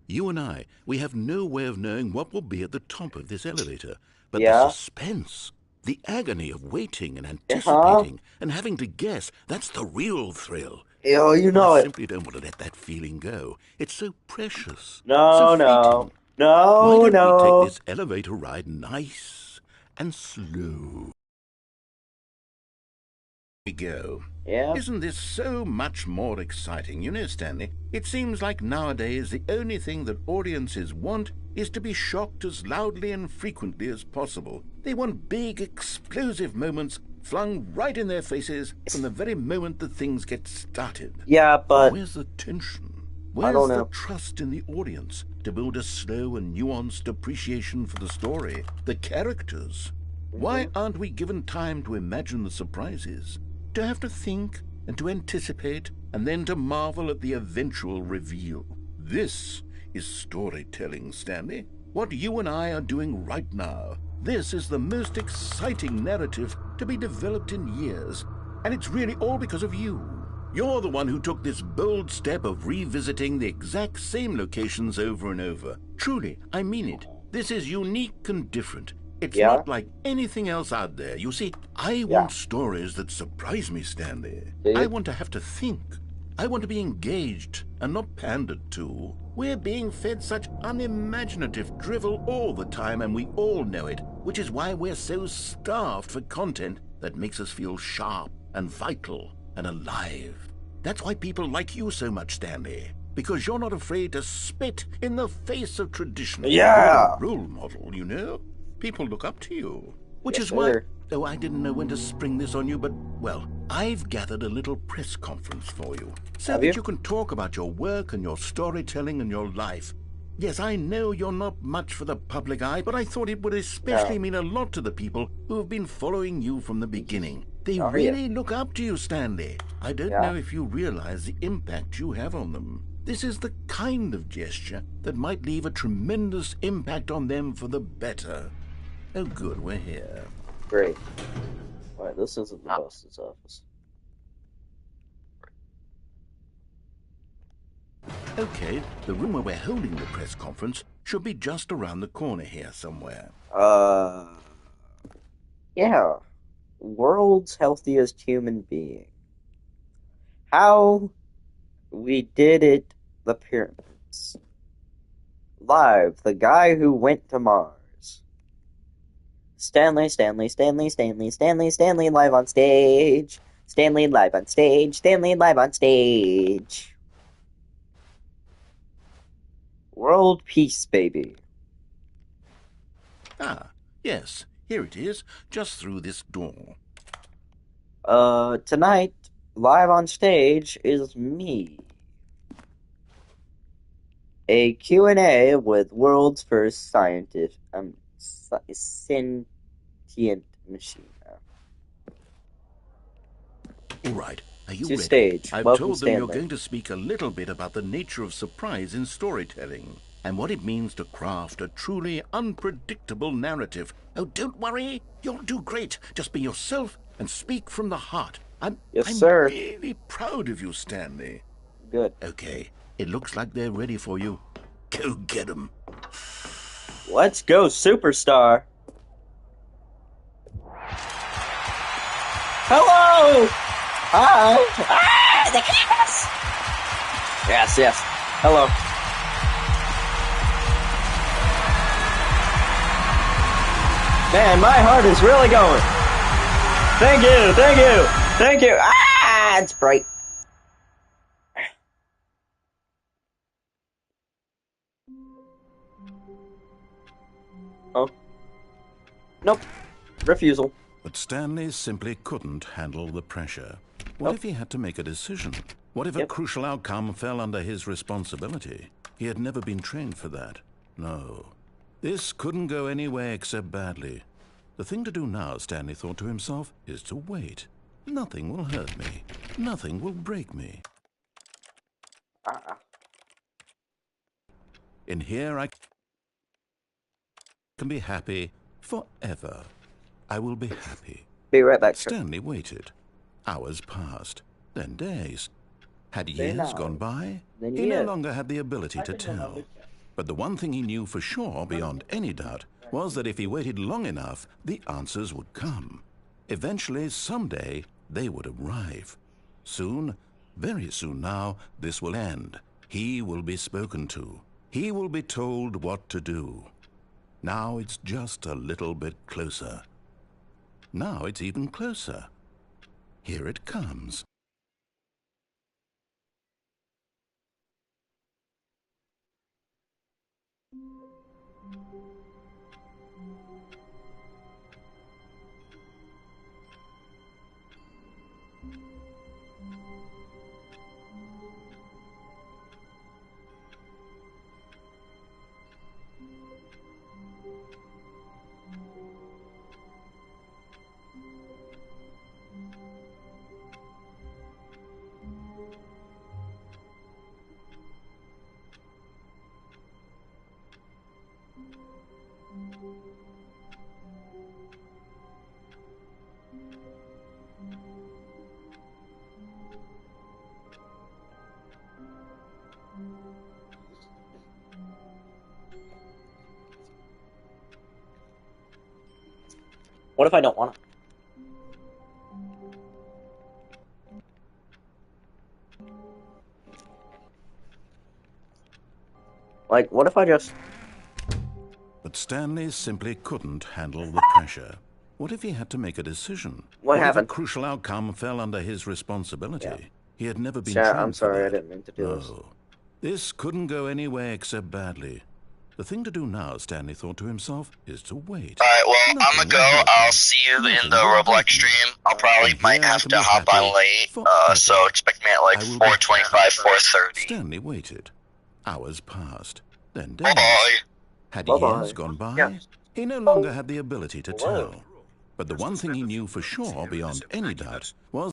You and I, we have no way of knowing what will be at the top of this elevator. But Yeah. the suspense, the agony of waiting and anticipating and having to guess, that's the real thrill. Oh, you I know it. simply don't want to let that feeling go. It's so precious, No, so no. fleeting. Why No, don't we take no. this elevator ride nice and slow? We go. Yeah? Isn't this so much more exciting? You know, Stanley, it seems like nowadays the only thing that audiences want is to be shocked as loudly and frequently as possible. They want big, explosive moments flung right in their faces from the very moment that things get started. Yeah, but Where's the tension? I don't Where's the know. trust in the audience to build a slow and nuanced appreciation for the story, the characters? Why aren't we given time to imagine the surprises? To have to think and to anticipate and then to marvel at the eventual reveal. This is storytelling, Stanley. What you and I are doing right now. This is the most exciting narrative to be developed in years. And it's really all because of you. You're the one who took this bold step of revisiting the exact same locations over and over. Truly, I mean it. This is unique and different. It's Yeah? not like anything else out there. You see, I Yeah. want stories that surprise me, Stanley. See? I want to have to think. I want to be engaged and not pandered to. We're being fed such unimaginative drivel all the time, and we all know it, which is why we're so starved for content that makes us feel sharp and vital and alive. That's why people like you so much, Stanley. Because you're not afraid to spit in the face of tradition. Yeah. You're a role model, you know? People look up to you. Which Yes, is why... sir. Oh, I didn't know when to spring this on you, but, well, I've gathered a little press conference for you. So Have that you? you can talk about your work and your storytelling and your life. Yes, I know you're not much for the public eye, but I thought it would especially mean a lot to the people who have been following you from the beginning. They Are ya? really look up to you, Stanley. I don't Yeah. know if you realize the impact you have on them. This is the kind of gesture that might leave a tremendous impact on them for the better. Oh, good, we're here. Great. Alright, this isn't the boss's office. Okay, the room where we're holding the press conference should be just around the corner here somewhere. Yeah. World's healthiest human being. How we did it, the pyramids. Live, the guy who went to Mars. Stanley live on stage. Stanley live on stage. Stanley live on stage. World peace, baby. Ah, yes, here it is, just through this door. Tonight, live on stage is me. A Q&A with world's first sentient machine. All right, are you To ready? stage. I've Welcome, told them you're Stanley. going to speak a little bit about the nature of surprise in storytelling and what it means to craft a truly unpredictable narrative. Oh, don't worry, you'll do great. Just be yourself and speak from the heart. I'm sir. really proud of you, Stanley. Good. Okay, it looks like they're ready for you. Go get 'em. Let's go, superstar. Hello! Hi! Ah, the cast! Yes. Hello. Man, my heart is really going. Thank you. Ah, it's bright. Oh. Nope. Refusal. But Stanley simply couldn't handle the pressure. What if he had to make a decision? What if a crucial outcome fell under his responsibility? He had never been trained for that. No. This couldn't go any way except badly. The thing to do now, Stanley thought to himself, is to wait. Nothing will hurt me. Nothing will break me. In here I can be happy forever. I will be happy. Be right back, sir. Stanley waited. Hours passed, then days. Had years gone by? He no longer had the ability to tell. But the one thing he knew for sure, beyond any doubt, was that if he waited long enough, the answers would come. Eventually, someday, they would arrive. Soon, Very soon now, this will end. He will be spoken to. He will be told what to do. Now it's just a little bit closer. Now it's even closer. Here it comes. What if I don't want to? Like, what if I just... But Stanley simply couldn't handle the pressure. What if he had to make a decision? What happened? If a crucial outcome fell under his responsibility? Yeah. He had never been Chat, trained I'm sorry, for I that. didn't mean to do this. No. This couldn't go anywhere except badly. The thing to do now, Stanley thought to himself, is to wait. Alright, well, I'm Nothing gonna will go. happen. I'll see you in Nothing the will Roblox break me. stream. I'll probably And might here I have can to be hop happy on late. forever. So expect me at like I will be 4:25, 4:30. Stanley waited. Hours passed. Then days. Bye. Had Bye-bye. years gone by? Yeah. He no longer had the ability to Hello. tell. But the one thing he knew for sure, beyond any doubt, was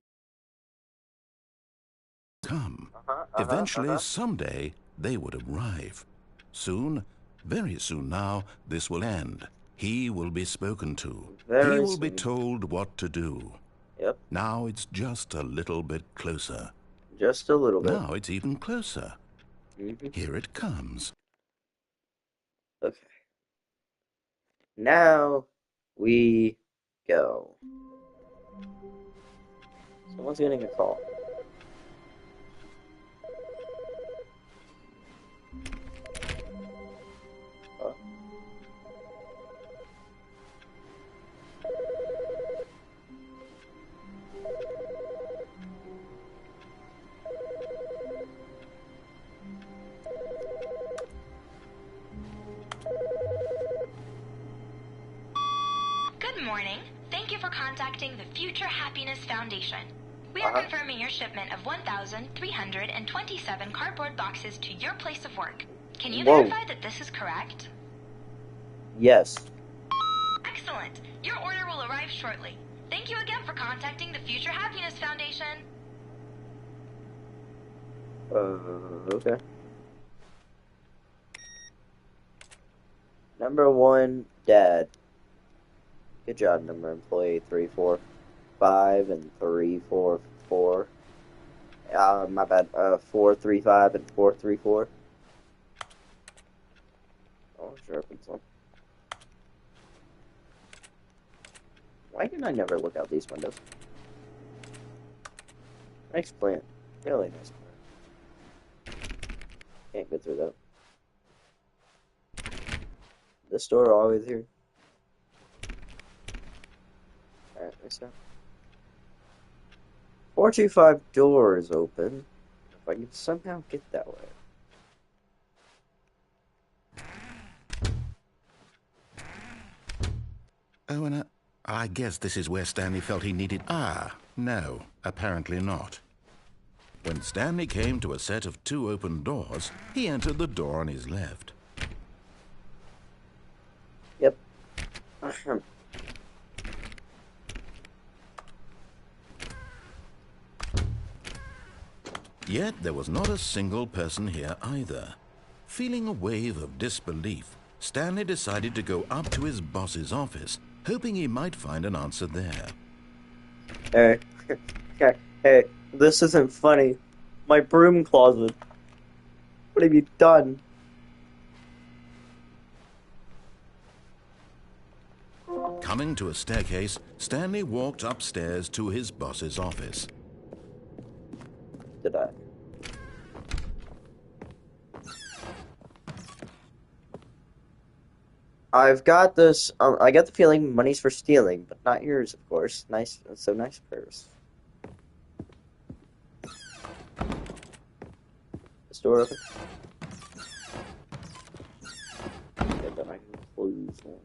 come. Eventually, someday, they would arrive. Soon, very soon now, this will end. He will be spoken to. Very He will be soon. told what to do. Yep, Now it's just a little bit closer. just a little bit. Now it's even closer. Mhm. Here it comes. Okay. Now we go. Someone's getting a call. Huh? Good morning. Thank you for contacting the Future Happiness Foundation. We are confirming your shipment of 1,327 cardboard boxes to your place of work. Can you Whoa. verify that this is correct? Yes. Excellent. Your order will arrive shortly. Thank you again for contacting the Future Happiness Foundation. Okay. Number 1, Dad. Good job, number employee 345 and 344. My bad. 435 and 434. Oh, sure, it's one. Why can I never look out these windows? Nice plant. Really nice plant. Can't get through that. This door always here. Alright, let's go. 425 door is open. If I can somehow get that way. Oh, and I guess this is where Stanley felt he needed... Ah, no, apparently not. When Stanley came to a set of 2 open doors, he entered the door on his left. Yep. Yet there was not a single person here either. Feeling a wave of disbelief, Stanley decided to go up to his boss's office, hoping he might find an answer there. Hey, this isn't funny. My broom closet. What have you done? Coming to a staircase, Stanley walked upstairs to his boss's office. did I? I've got this. I got the feeling money's for stealing, but not yours, of course. Nice, so nice purse. This door open. And then I can close one.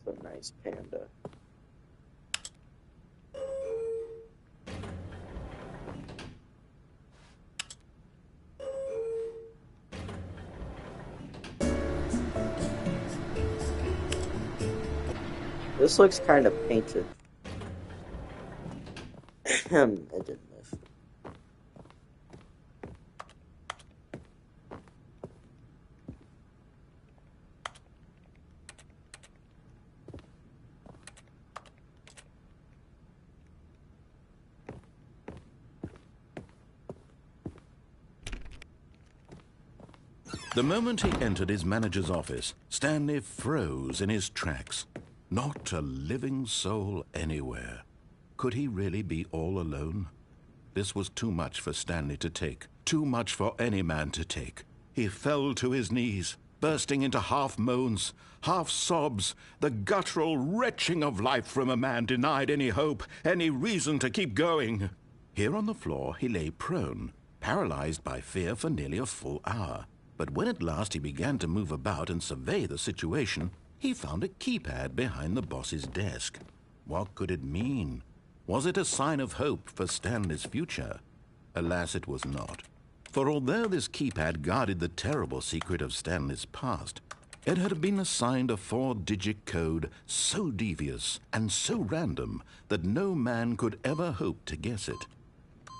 So nice panda. This looks kind of painted. It didn't move. The moment he entered his manager's office, Stanley froze in his tracks. Not a living soul anywhere. Could he really be all alone? This was too much for Stanley to take. Too much for any man to take. He fell to his knees, bursting into half moans, half sobs, the guttural retching of life from a man denied any hope, any reason to keep going. Here on the floor he lay prone, paralyzed by fear for nearly a full hour. But when at last he began to move about and survey the situation, he found a keypad behind the boss's desk. What could it mean? Was it a sign of hope for Stanley's future? Alas, it was not. For although this keypad guarded the terrible secret of Stanley's past, it had been assigned a 4-digit code so devious and so random that no man could ever hope to guess it.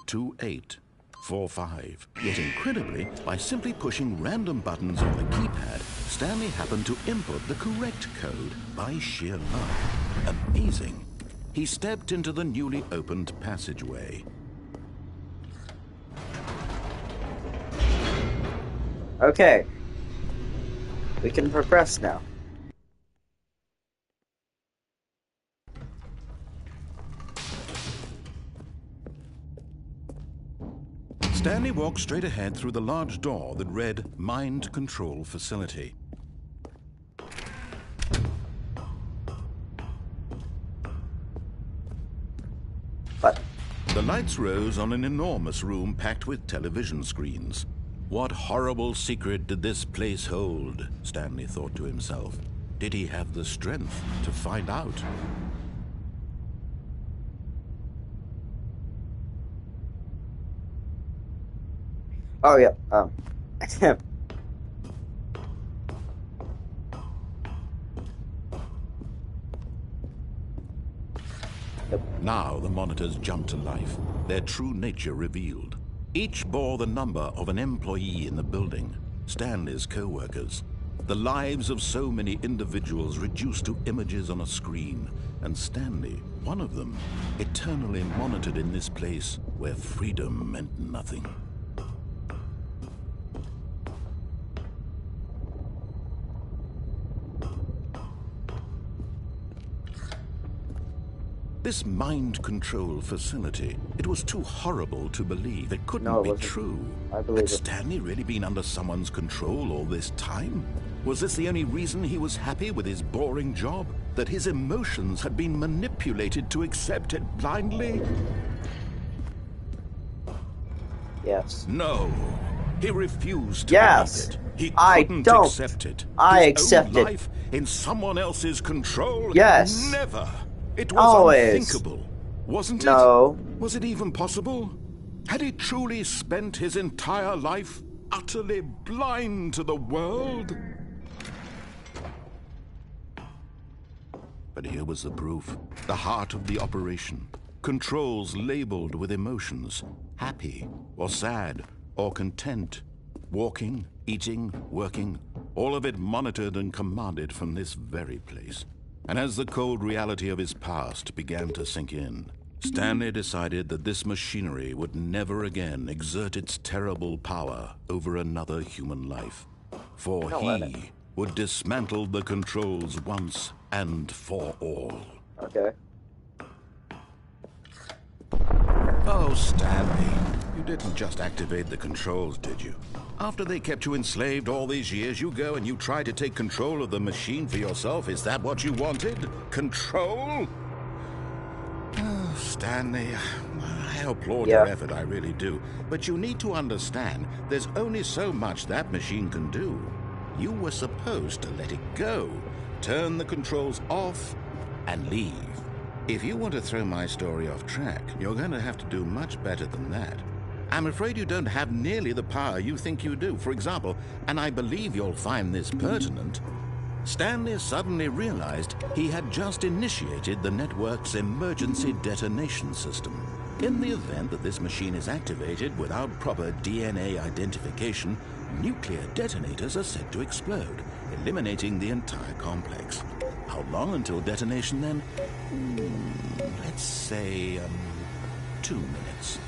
2845. Yet incredibly, by simply pushing random buttons on the keypad, Stanley happened to input the correct code by sheer luck. Amazing. He stepped into the newly opened passageway. Okay. We can progress now. Stanley walked straight ahead through the large door that read Mind Control Facility. But the lights rose on an enormous room packed with television screens. What horrible secret did this place hold? Stanley thought to himself. Did he have the strength to find out? oh yeah, Now the monitors jumped to life, their true nature revealed. Each bore the number of an employee in the building, Stanley's co-workers. The lives of so many individuals reduced to images on a screen, and Stanley, one of them, eternally monitored in this place where freedom meant nothing. This mind control facility, it was too horrible to believe. It couldn't No, it be wasn't. true. I believe Had it. Stanley really been under someone's control all this time? Was this the only reason he was happy with his boring job? That his emotions had been manipulated to accept it blindly? yes. No. He refused to Yes. believe it. He I couldn't don't. accept it. I His accept own it. life in someone else's control? Yes. Never. It was Always. unthinkable, wasn't it? No. Was it even possible? Had he truly spent his entire life utterly blind to the world? But here was the proof, the heart of the operation. Controls labeled with emotions, happy or sad or content. Walking, eating, working, all of it monitored and commanded from this very place. And as the cold reality of his past began to sink in, Stanley decided that this machinery would never again exert its terrible power over another human life. For he would dismantle the controls once and for all. Okay. Oh, Stanley, you didn't just activate the controls, did you? After they kept you enslaved all these years, you go and you try to take control of the machine for yourself. Is that what you wanted? Control? Oh, Stanley, I applaud your effort, I really do. But you need to understand, there's only so much that machine can do. You were supposed to let it go, turn the controls off, and leave. If you want to throw my story off track, you're going to have to do much better than that. I'm afraid you don't have nearly the power you think you do. For example, and I believe you'll find this pertinent, Stanley suddenly realized he had just initiated the network's emergency detonation system. In the event that this machine is activated without proper DNA identification, nuclear detonators are said to explode, eliminating the entire complex. How long until detonation then? Let's say, 2 minutes.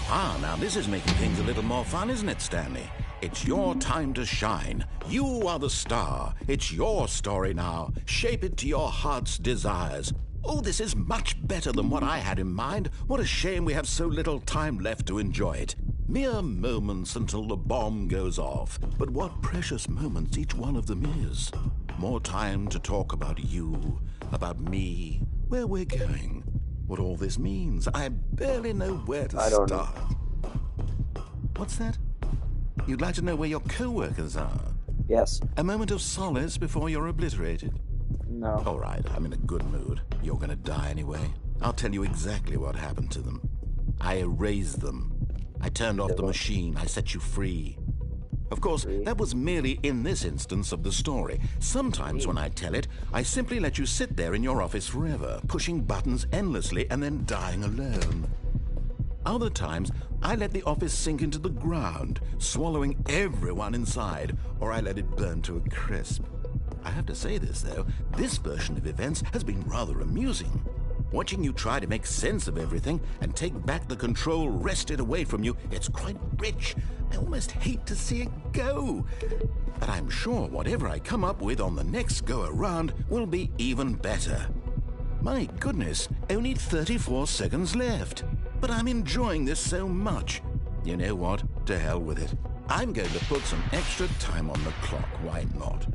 Ah, now this is making things a little more fun, isn't it, Stanley? It's your time to shine. You are the star. It's your story now. Shape it to your heart's desires. Oh, this is much better than what I had in mind. What a shame we have so little time left to enjoy it. Mere moments until the bomb goes off. But what precious moments each one of them is. More time to talk about you, about me, where we're going, what all this means. I barely know where to start. What's that? You'd like to know where your co-workers are? Yes. A moment of solace before you're obliterated? No. All right, I'm in a good mood. You're gonna die anyway. I'll tell you exactly what happened to them. I erased them. I turned off the machine. I set you free. Of course, that was merely in this instance of the story. Sometimes when I tell it, I simply let you sit there in your office forever, pushing buttons endlessly and then dying alone. Other times, I let the office sink into the ground, swallowing everyone inside, or I let it burn to a crisp. I have to say this, though, this version of events has been rather amusing. Watching you try to make sense of everything and take back the control wrested away from you, it's quite rich. I almost hate to see it go. But I'm sure whatever I come up with on the next go-around will be even better. My goodness, only 34 seconds left. But I'm enjoying this so much. You know what? To hell with it. I'm going to put some extra time on the clock. Why not?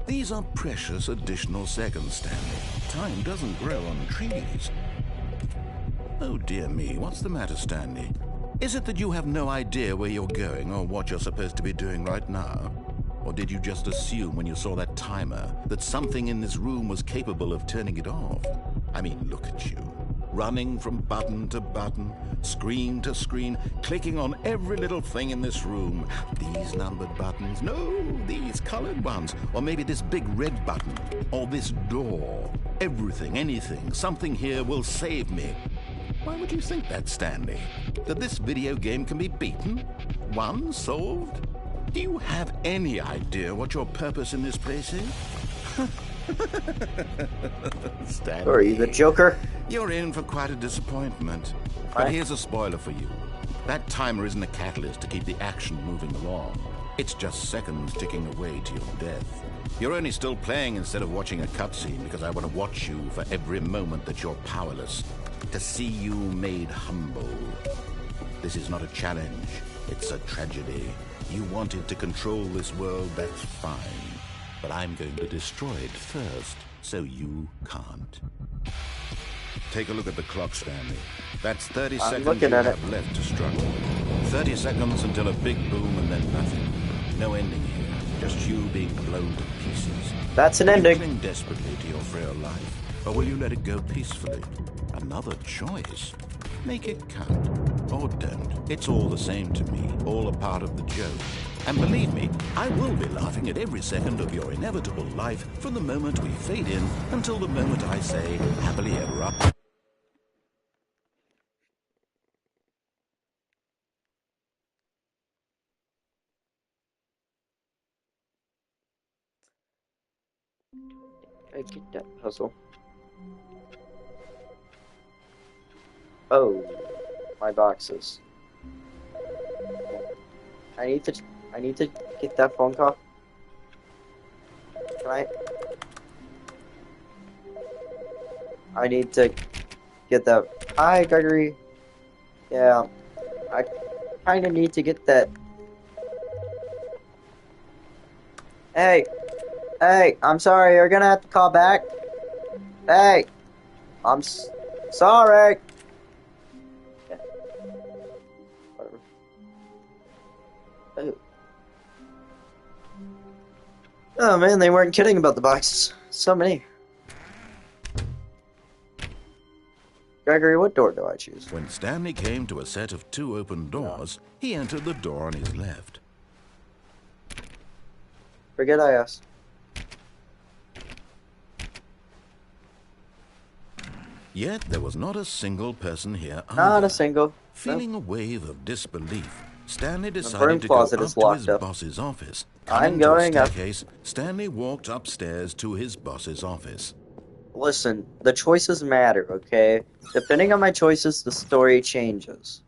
These are precious additional seconds, Stanley. Time doesn't grow on trees. Oh dear me, what's the matter, Stanley? Is it that you have no idea where you're going or what you're supposed to be doing right now? Or did you just assume when you saw that timer that something in this room was capable of turning it off? I mean, look at you. Running from button to button, screen to screen, clicking on every little thing in this room. These numbered buttons, no, these colored ones. Or maybe this big red button, or this door. Everything, anything, something here will save me. Why would you think that, Stanley? That this video game can be beaten? Won? Solved? Do you have any idea what your purpose in this place is? Stanley, Are you the Joker? You're in for quite a disappointment. But here's a spoiler for you. That timer isn't a catalyst to keep the action moving along. It's just seconds ticking away to your death. You're only still playing instead of watching a cutscene because I want to watch you for every moment that you're powerless. To see you made humble. This is not a challenge. It's a tragedy. You wanted to control this world, that's fine. But I'm going to destroy it first, so you can't. Take a look at the clock, Stanley. That's 30 seconds you have left to struggle. 30 seconds until a big boom and then nothing. No ending here. Just you being blown to pieces. That's an ending. Will you cling desperately to your frail life, or will you let it go peacefully? Another choice. Make it count. Or don't. It's all the same to me. All a part of the joke. And believe me, I will be laughing at every second of your inevitable life from the moment we fade in until the moment I say, happily ever after. I get that puzzle. Oh, my boxes. I need to get that phone call. Can I need to get that. Hi, Gregory. Yeah, I kind of need to get that. Hey, hey, I'm sorry. You're gonna have to call back. Hey, sorry. Yeah, whatever. Oh. Oh man, they weren't kidding about the boxes. So many. Gregory, what door do I choose? When Stanley came to a set of 2 open doors, he entered the door on his left. Forget I asked. Yet there was not a single person here Not either. a single. Feeling Nope. a wave of disbelief, Stanley The broom decided to go closet is up to locked his up. boss's office. I'm Coming to a going up. staircase, Stanley walked upstairs to his boss's office. Listen, the choices matter, okay? Depending on my choices, the story changes.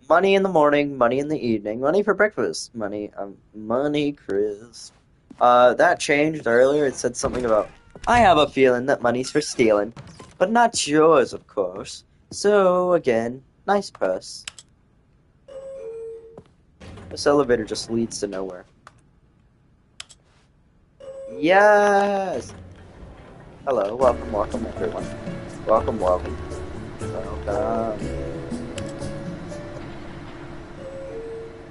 Money in the morning, money in the evening, money for breakfast, money, Chris. That changed earlier. It said something about, I have a feeling that money's for stealing, but not yours, of course. So, again, nice purse. This elevator just leads to nowhere. Yes! Hello, welcome, everyone. Welcome. Welcome.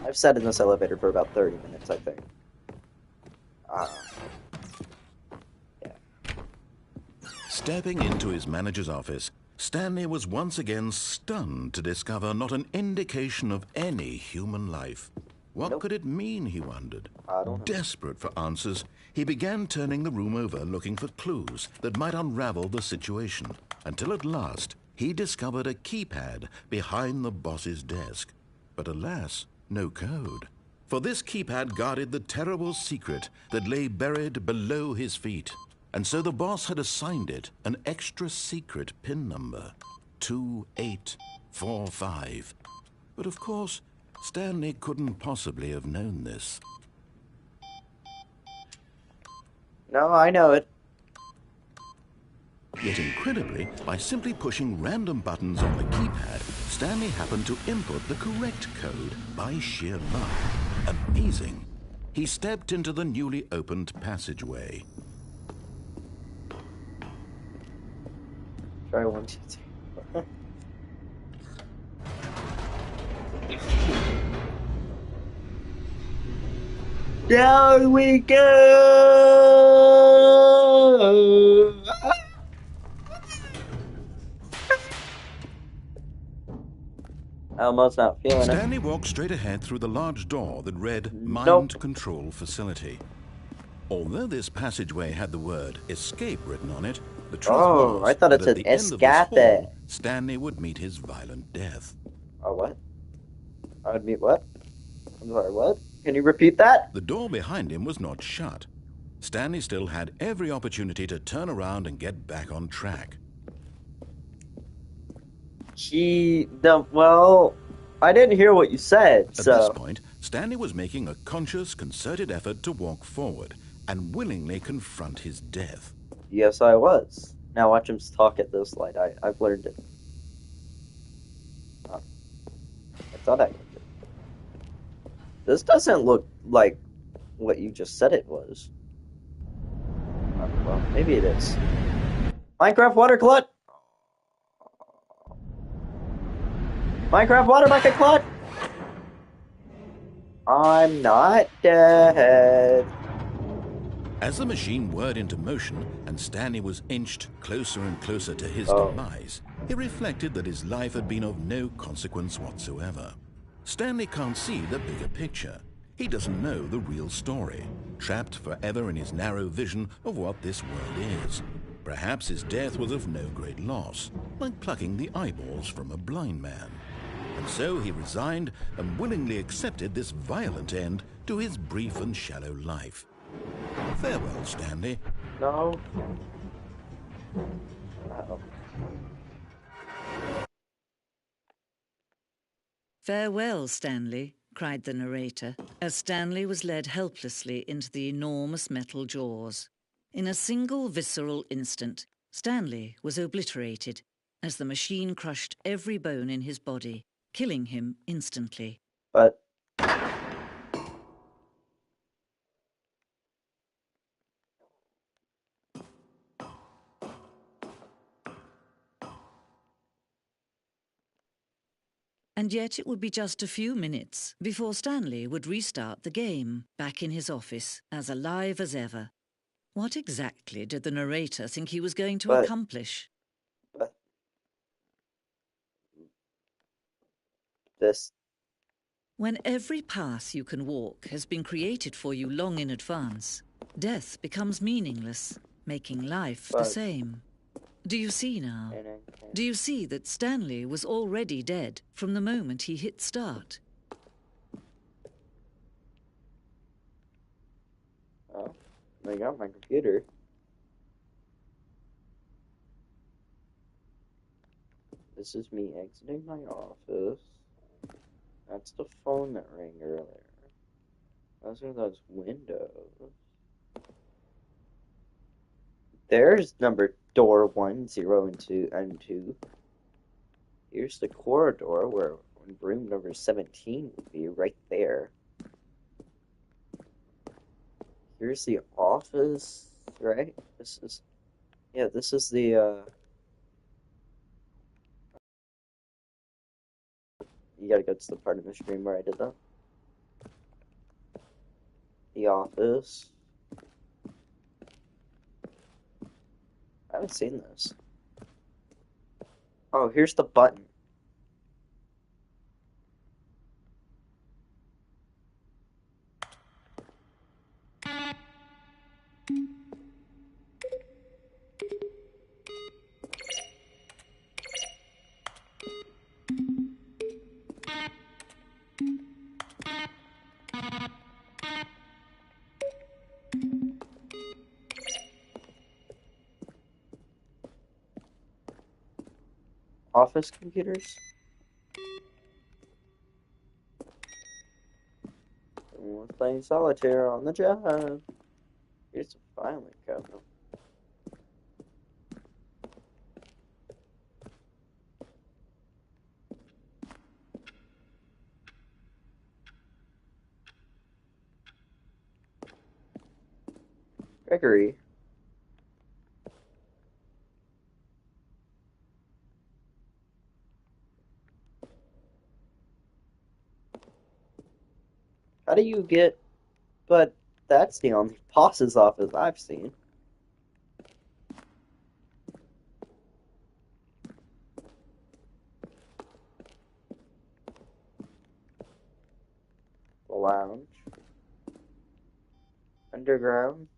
I've sat in this elevator for about 30 minutes, I think. Yeah. Stepping into his manager's office, Stanley was once again stunned to discover not an indication of any human life. What Nope. could it mean, he wondered? I don't know. Desperate for answers, he began turning the room over looking for clues that might unravel the situation, until at last he discovered a keypad behind the boss's desk. But alas, no code. For this keypad guarded the terrible secret that lay buried below his feet. And so the boss had assigned it an extra secret PIN number, 2845. But of course, Stanley couldn't possibly have known this. No, I know it. Yet incredibly, by simply pushing random buttons on the keypad, Stanley happened to input the correct code by sheer luck. Amazing. He stepped into the newly opened passageway. Try 1, 2, 3. Down we go! Elmo's not feeling it. Stanley walked straight ahead through the large door that read Mind Nope. Control Facility. Although this passageway had the word escape written on it, the truth Oh, was I thought it that at said the end of this escape. hall, Stanley would meet his violent death. Oh, what? I would meet what? I'm sorry, what? Can you repeat that? The door behind him was not shut. Stanley still had every opportunity to turn around and get back on track. Well, I didn't hear what you said, At so. this point, Stanley was making a conscious, concerted effort to walk forward and willingly confront his death. Yes, I was. Now watch him talk at this light. I've learned it. Oh. I thought I learned it. This doesn't look like what you just said it was. Well, maybe it is. Minecraft water clut! Minecraft water bucket clut! I'm not dead. As the machine whirred into motion and Stanley was inched closer and closer to his demise, he reflected that his life had been of no consequence whatsoever. Stanley can't see the bigger picture. He doesn't know the real story, trapped forever in his narrow vision of what this world is. Perhaps his death was of no great loss, like plucking the eyeballs from a blind man. And so he resigned and willingly accepted this violent end to his brief and shallow life. Farewell, Stanley. No. Uh-oh. "Farewell, Stanley," cried the narrator, as Stanley was led helplessly into the enormous metal jaws. In a single visceral instant, Stanley was obliterated, as the machine crushed every bone in his body, killing him instantly. But And yet it would be just a few minutes before Stanley would restart the game, back in his office, as alive as ever. What exactly did the narrator think he was going to accomplish? this. When every path you can walk has been created for you long in advance, death becomes meaningless, making life the same. Do you see now? Do you see that Stanley was already dead from the moment he hit start? Oh, I got my computer. This is me exiting my office. That's the phone that rang earlier. Those are those windows. There's door 1, 0, and 2. Here's the corridor where room number 17 would be right there. Here's the office, right? This is the, you gotta go to the part of the stream where I did that. The office. I haven't seen this. Oh, here's the button. Office computers. Someone's playing solitaire on the job. Here's the filing cabinet. Gregory. How do you get... But that's the only boss's office I've seen. The lounge. Underground.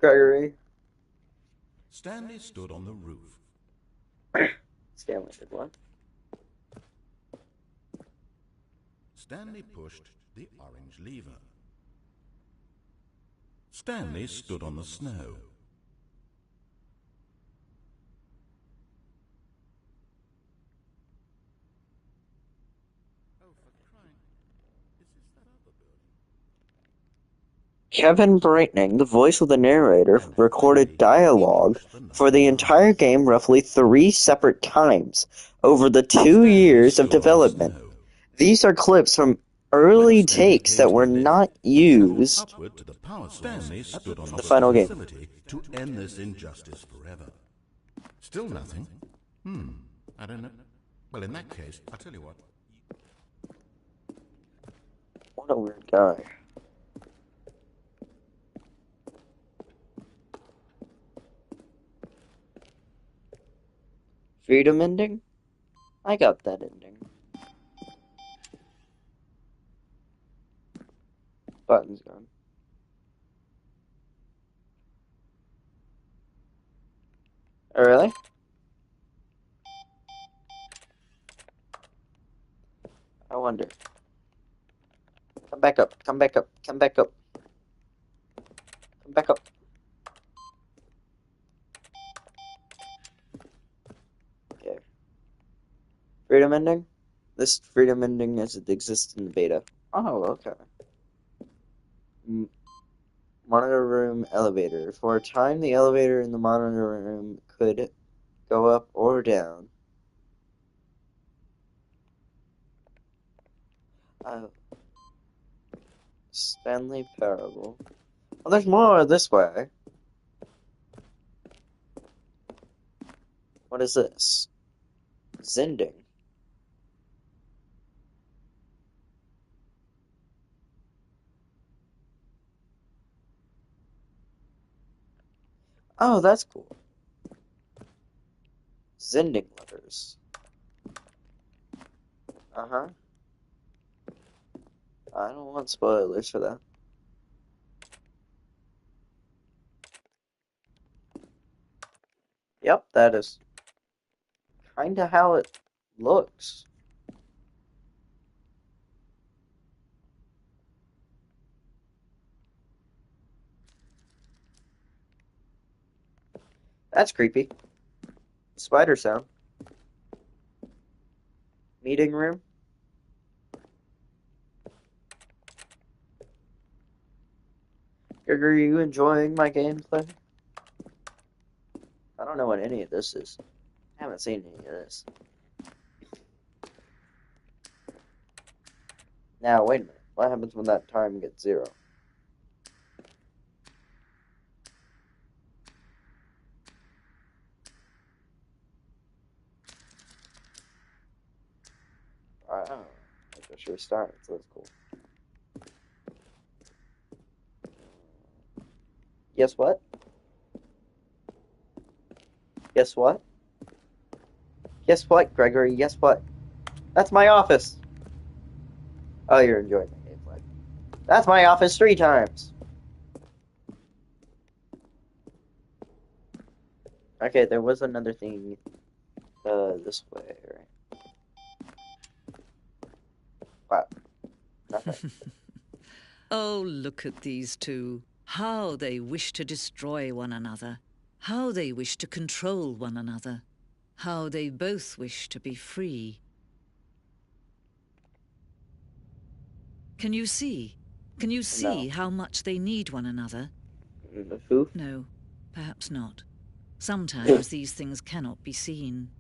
Gregory. Stanley stood on the roof. Stanley did what? Stanley pushed the orange lever. Stanley stood on the snow. Oh, for crying! This is that other building. Kevin Brightning, the voice of the narrator, recorded dialogue for the entire game roughly 3 separate times over the 2 years of development. These are clips from early takes that were not used in the final game. To end this injustice forever. Still nothing? I don't know. Well, in that case, I'll tell you what. What a weird guy. Freedom ending? I got that ending. Button's gone. Oh, really? I wonder. Come back up. Come back up. Come back up. Come back up. Okay. Freedom ending? This freedom ending as it exists in the beta. Oh, okay. Monitor room elevator. For a time, the elevator in the monitor room could go up or down. Stanley Parable. Oh, there's more this way. What is this? Zending. Oh, that's cool. Zending letters. Uh-huh. I don't want spoilers for that. Yep, that is kinda how it looks. That's creepy. Spider sound. Meeting room. Are you enjoying my gameplay? I don't know what any of this is. I haven't seen any of this. Now, wait a minute. What happens when that time gets 0? I don't know. I just restarted, so that's cool. Guess what? Guess what? Guess what, Gregory? Guess what? That's my office! Oh, you're enjoying my gameplay. That's my office 3 times! Okay, there was another thing this way, right? Wow. Nothing. Oh, look at these two. How they wish to destroy one another. How they wish to control one another. How they both wish to be free. Can you see? Can you see how much they need one another? Who? No, perhaps not. Sometimes these things cannot be seen.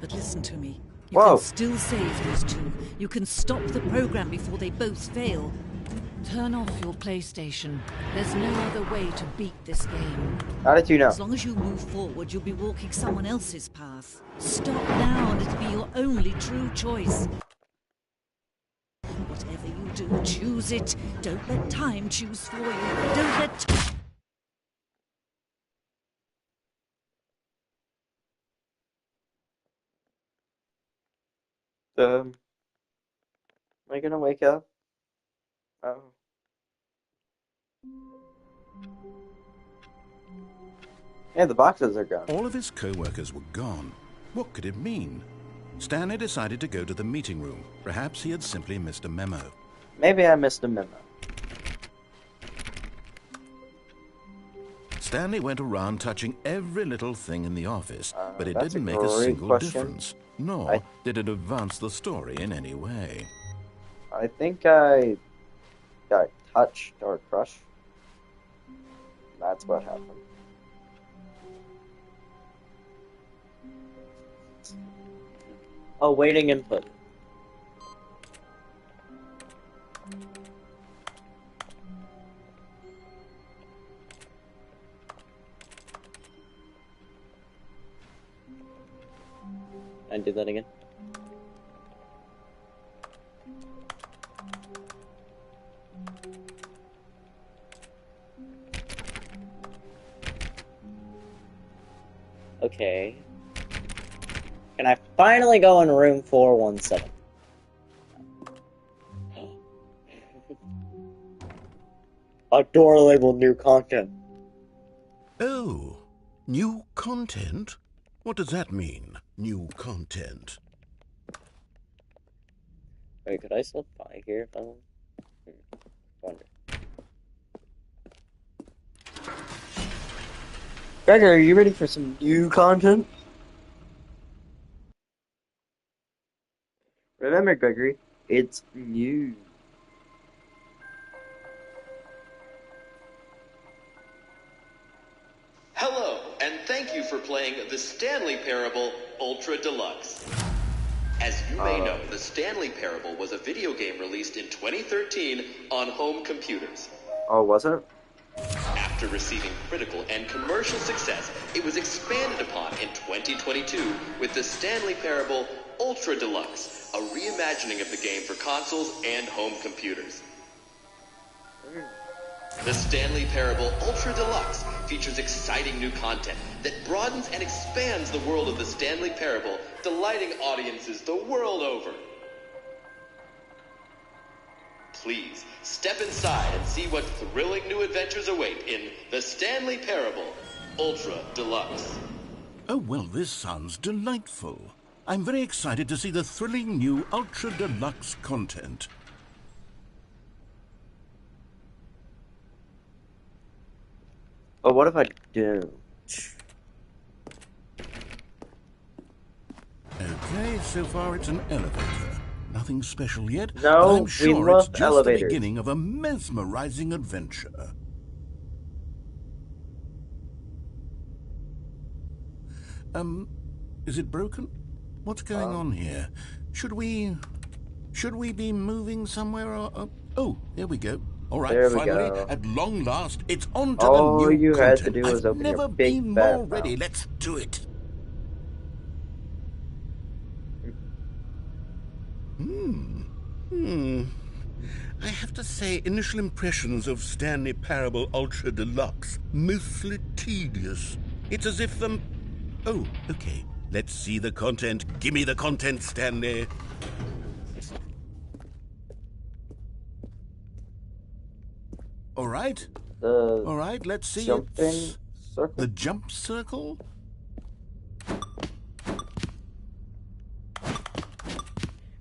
But listen to me. You can still save these two. You can stop the program before they both fail. Turn off your PlayStation. There's no other way to beat this game. How did you know? As long as you move forward, you'll be walking someone else's path. Stop now and it'll be your only true choice. Whatever you do, choose it. Don't let time choose for you. Don't let... Am I gonna wake up? Oh. Yeah, the boxes are gone. All of his co-workers were gone. What could it mean? Stanley decided to go to the meeting room. Perhaps he had simply missed a memo. Maybe I missed a memo. Stanley went around touching every little thing in the office, but it didn't make a great single question. difference, nor did it advance the story in any way. I think I got touched or crushed. That's what happened. Awaiting input. And do that again. Okay. Can I finally go in room 417? A door labeled new content. Oh, new content? What does that mean, new content? Wait, could I slip by here if I want? Wonder. Gregor, are you ready for some new content? Remember, Gregory, it's new. playing the Stanley Parable Ultra Deluxe. As you may know, the Stanley Parable was a video game released in 2013 on home computers. Oh, was it? After receiving critical and commercial success, it was expanded upon in 2022 with the Stanley Parable Ultra Deluxe, a reimagining of the game for consoles and home computers. The Stanley Parable Ultra Deluxe features exciting new content that broadens and expands the world of the Stanley Parable, delighting audiences the world over. Please, step inside and see what thrilling new adventures await in the Stanley Parable Ultra Deluxe. Oh, well, this sounds delightful. I'm very excited to see the thrilling new Ultra Deluxe content. But what if I do? Okay, so far it's an elevator. Nothing special yet, No, but I'm we sure love it's just elevators. the beginning of a mesmerizing adventure. Is it broken? What's going on here? Should we be moving somewhere or... Oh, there we go. All right, There we finally, go. at long last, it's on to All the new you content. had to do was I've open your never big been fat more ready. mouth. Let's do it. I have to say, initial impressions of Stanley Parable Ultra Deluxe, mostly tedious. It's as if Oh, okay. Let's see the content. Give me the content, Stanley. All right. All right, let's see jumping it. circle? The jump circle?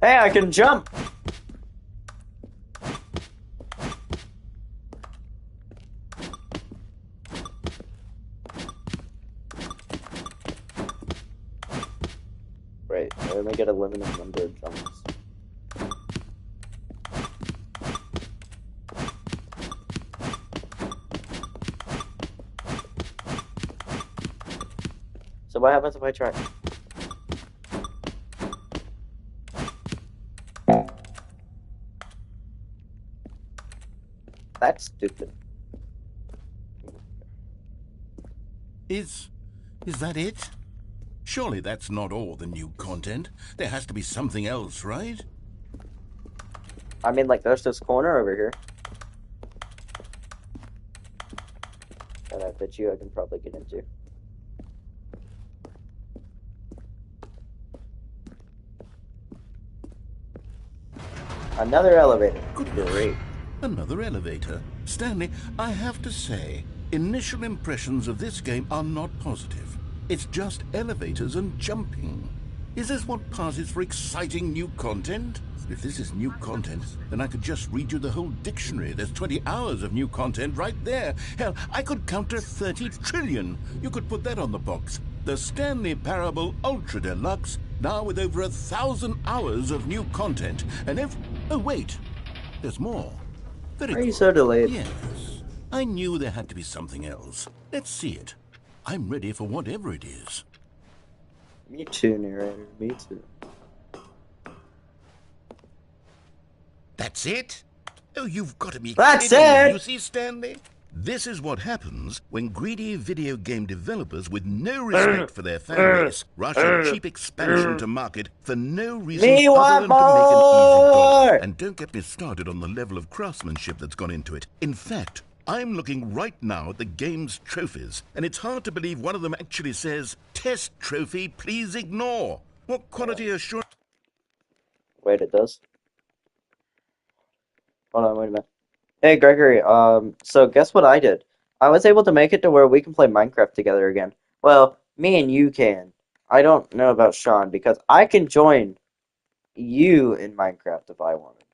Hey, I can jump! Wait, let me get a limited number of jumps. So what happens if I try? That's stupid. Is that it? Surely that's not all the new content. There has to be something else, right? I mean, like, there's this corner over here that I bet you I can probably get into. Another elevator. Great. Another elevator. Stanley, I have to say, initial impressions of this game are not positive. It's just elevators and jumping. Is this what passes for exciting new content? If this is new content, then I could just read you the whole dictionary. There's 20 hours of new content right there. Hell, I could count to 30 trillion. You could put that on the box. The Stanley Parable Ultra Deluxe, now with over 1,000 hours of new content. And if... Oh, wait. There's more. Very Why are you good. so delayed? Yes. I knew there had to be something else. Let's see it. I'm ready for whatever it is. Me too, narrator. Me too. That's it? Oh, you've got to be That's kidding me. it! You see, Stanley? This is what happens when greedy video game developers with no respect for their fan base rush a cheap expansion to market for no reason Me other want than to make an easy more! dollar. And don't get me started on the level of craftsmanship that's gone into it. In fact, I'm looking right now at the game's trophies, and it's hard to believe one of them actually says, "Test trophy, please ignore." What quality assurance? Wait, it does? Hold on, wait a minute. Hey, Gregory, so guess what I did? I was able to make it to where we can play Minecraft together again. Well, me and you can. I don't know about Sean, because I can join you in Minecraft if I wanted.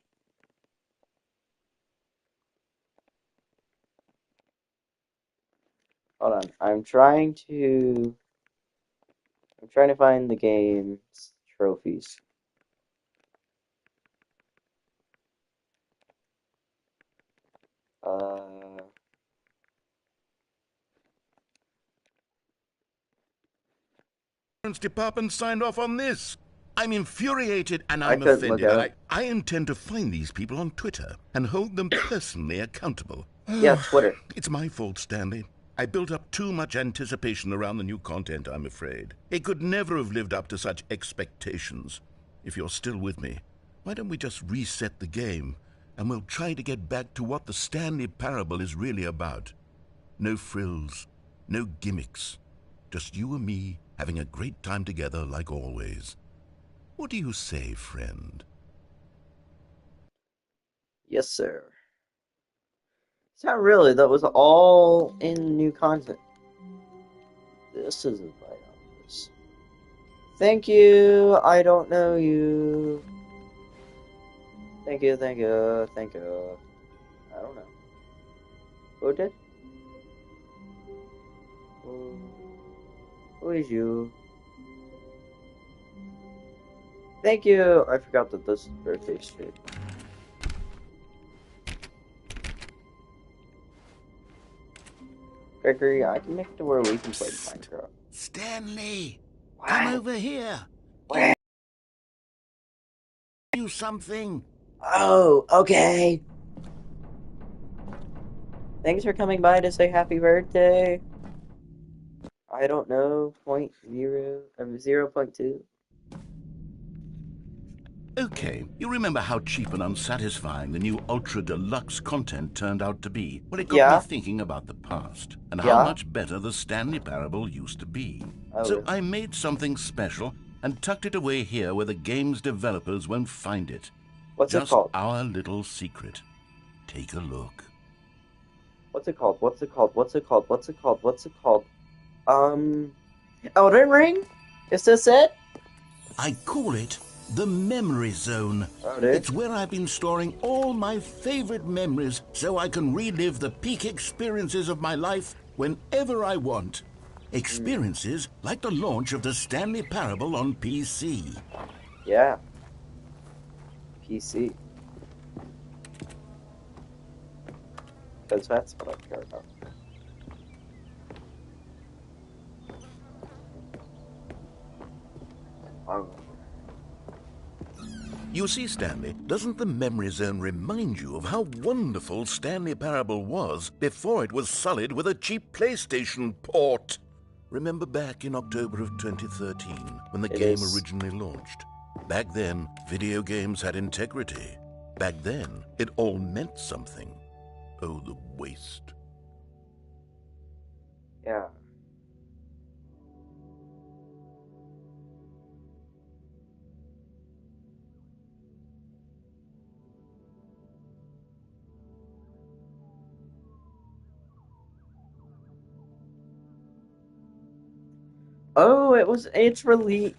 Hold on, I'm trying to find the game's trophies. Uh, department signed off on this. I'm infuriated and I I'm couldn't look offended. at it. I intend to find these people on Twitter and hold them personally accountable. Yeah, Twitter. It's my fault, Stanley. I built up too much anticipation around the new content, I'm afraid. It could never have lived up to such expectations. If you're still with me, why don't we just reset the game, and we'll try to get back to what the Stanley Parable is really about. No frills, no gimmicks. Just you and me having a great time together like always. What do you say, friend? Yes, sir. It's not really. That was all in new content. This isn't right on this. Thank you. I don't know you. Thank you, thank you, thank you. I don't know. Who did? Who is you? Thank you. I forgot that this is birthday street. Gregory, I can make it to where we can play Minecraft. Stanley! What? Come over here! What? You something! Oh, okay. Thanks for coming by to say happy birthday. I don't know, 0.2. Okay, you remember how cheap and unsatisfying the new Ultra Deluxe content turned out to be? Well, it got me Yeah. thinking about the past, and how Yeah. much better the Stanley Parable used to be. Oh, So really? I made something special and tucked it away here where the game's developers won't find it. What's it Just called? our little secret. Take a look. What's it called? What's it called? What's it called? What's it called? What's it called? Elden Ring? Is this it? I call it the Memory Zone. Oh, dude. It's where I've been storing all my favorite memories so I can relive the peak experiences of my life whenever I want. Experiences like the launch of the Stanley Parable on PC. Yeah. PC. Because that's what I care about. You see, Stanley, doesn't the Memory Zone remind you of how wonderful Stanley Parable was before it was sullied with a cheap PlayStation port? Remember back in October of 2013, when the game originally launched? Back then, video games had integrity. Back then, it all meant something. Oh, the waste. Yeah. Oh, it'll be,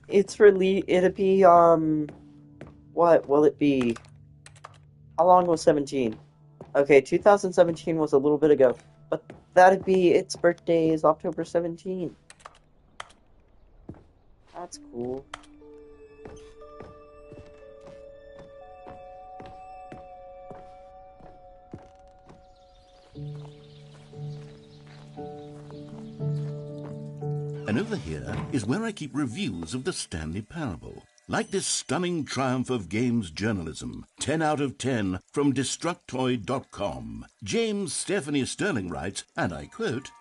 what will it be? How long was 17? Okay, 2017 was a little bit ago, but that'd be, its birthday is October 17th. That's cool. And over here is where I keep reviews of the Stanley Parable. Like this stunning triumph of games journalism, 10 out of 10 from Destructoid.com. James Stephanie Sterling writes, and I quote,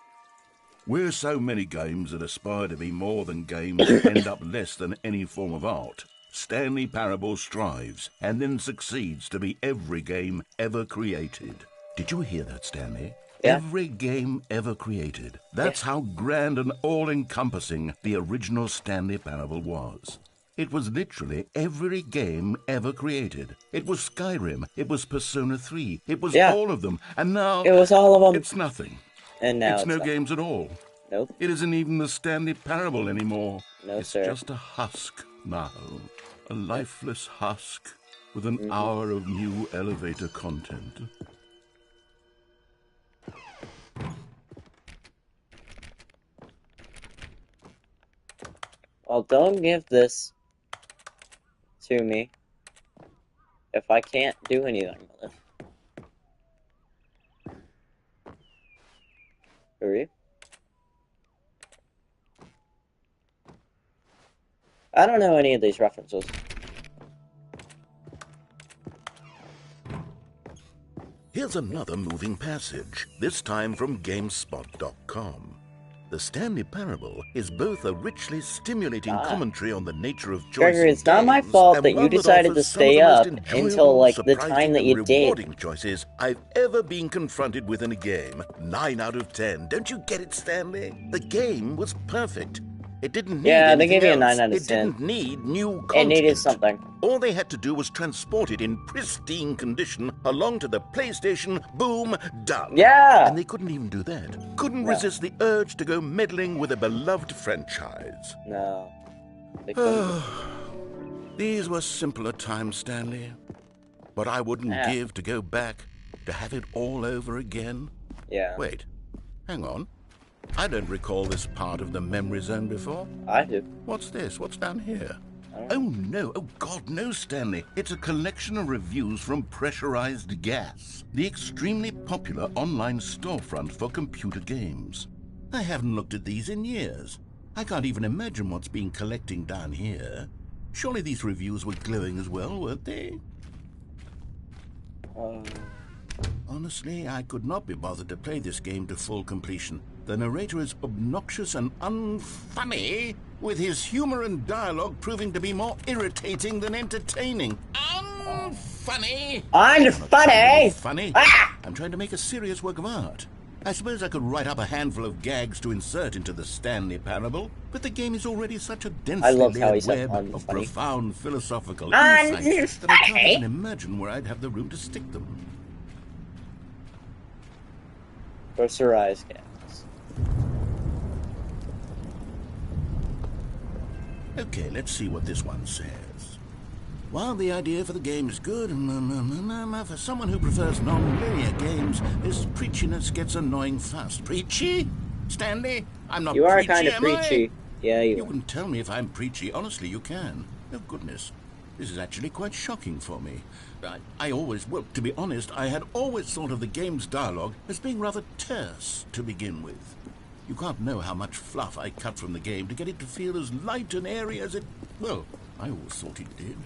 "Where so many games that aspire to be more than games end up less than any form of art, Stanley Parable strives and then succeeds to be every game ever created." Did you hear that, Stanley? Yeah. Every game ever created. That's how grand and all-encompassing the original Stanley Parable was. It was literally every game ever created. It was Skyrim. It was Persona 3. It was all of them. And now... It was all of them. It's nothing. And now it's no games at all. Nope. It isn't even the Stanley Parable anymore. No, it's sir. just a husk now. A lifeless husk with an hour of new elevator content. Well, don't give this to me if I can't do anything with it. Hurry. I don't know any of these references. Here's another moving passage, this time from GameSpot.com. The Stanley Parable is both a richly stimulating commentary on the nature of choice Gregory, in it's not my games, fault and that you one decided to offers some of stay the most up until, enjoyable, like, the time surprising, that you and did. rewarding choices I've ever been confronted with in a game. 9 out of 10. Don't you get it, Stanley? The game was perfect. It didn't need Yeah, they anything gave you a else. 9 out of It 10. didn't need new It content. needed something. All they had to do was transport it in pristine condition along to the PlayStation. Boom, done. Yeah! And they couldn't even do that. Couldn't resist the urge to go meddling with a beloved franchise. No. They couldn't. These were simpler times, Stanley. But I wouldn't give to go back, to have it all over again. Yeah. Wait, hang on. I don't recall this part of the memory zone before. I do. What's this? What's down here? Oh, no. Oh, God, no, Stanley. It's a collection of reviews from Pressurized Gas, the extremely popular online storefront for computer games. I haven't looked at these in years. I can't even imagine what's been collecting down here. Surely these reviews were glowing as well, weren't they? Honestly, I could not be bothered to play this game to full completion. The narrator is obnoxious and unfunny, with his humor and dialogue proving to be more irritating than entertaining. Unfunny! Unfunny! Funny? I'm trying to make a serious work of art. I suppose I could write up a handful of gags to insert into the Stanley Parable, but the game is already such a densely layered web of profound philosophical insights that I can't even imagine where I'd have the room to stick them. Pressurized Gas. Okay, let's see what this one says. While the idea for the game is good, for someone who prefers non-linear games, this preachiness gets annoying fast. Preachy? Stanley? I'm not preachy, You are kind of preachy. Yeah, you can tell me if I'm preachy. Honestly, you can. Oh, goodness. This is actually quite shocking for me. I always, well, to be honest, I had always thought of the game's dialogue as being rather terse to begin with. You can't know how much fluff I cut from the game to get it to feel as light and airy as it... Well, I always thought it did,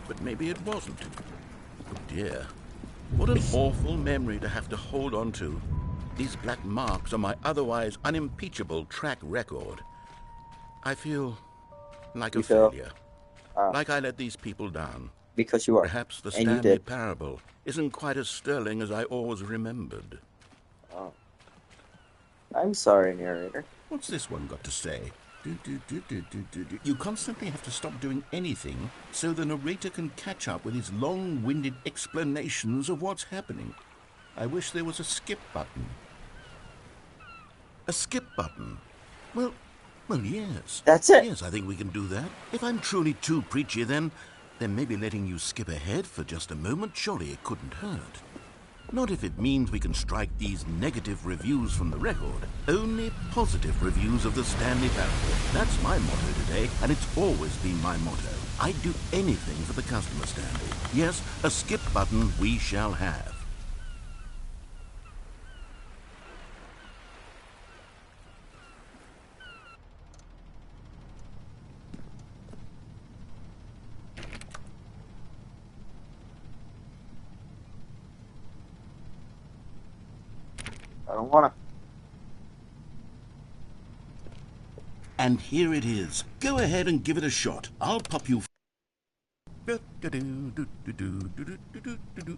but maybe it wasn't. Oh dear. What an awful memory to have to hold on to. These black marks on my otherwise unimpeachable track record. I feel like a failure. Like I let these people down. Because you are. Perhaps the Stanley Parable isn't quite as sterling as I always remembered. Oh. I'm sorry, narrator. What's this one got to say? You constantly have to stop doing anything so the narrator can catch up with his long-winded explanations of what's happening. I wish there was a skip button. A skip button? Well, yes. That's it. Yes, I think we can do that. If I'm truly too preachy, then maybe letting you skip ahead for just a moment, surely it couldn't hurt. Not if it means we can strike these negative reviews from the record. Only positive reviews of the Stanley Parable. That's my motto today, and it's always been my motto. I'd do anything for the customer, Stanley. Yes, a skip button we shall have. I don't wanna. And here it is. Go ahead and give it a shot. I'll pop you...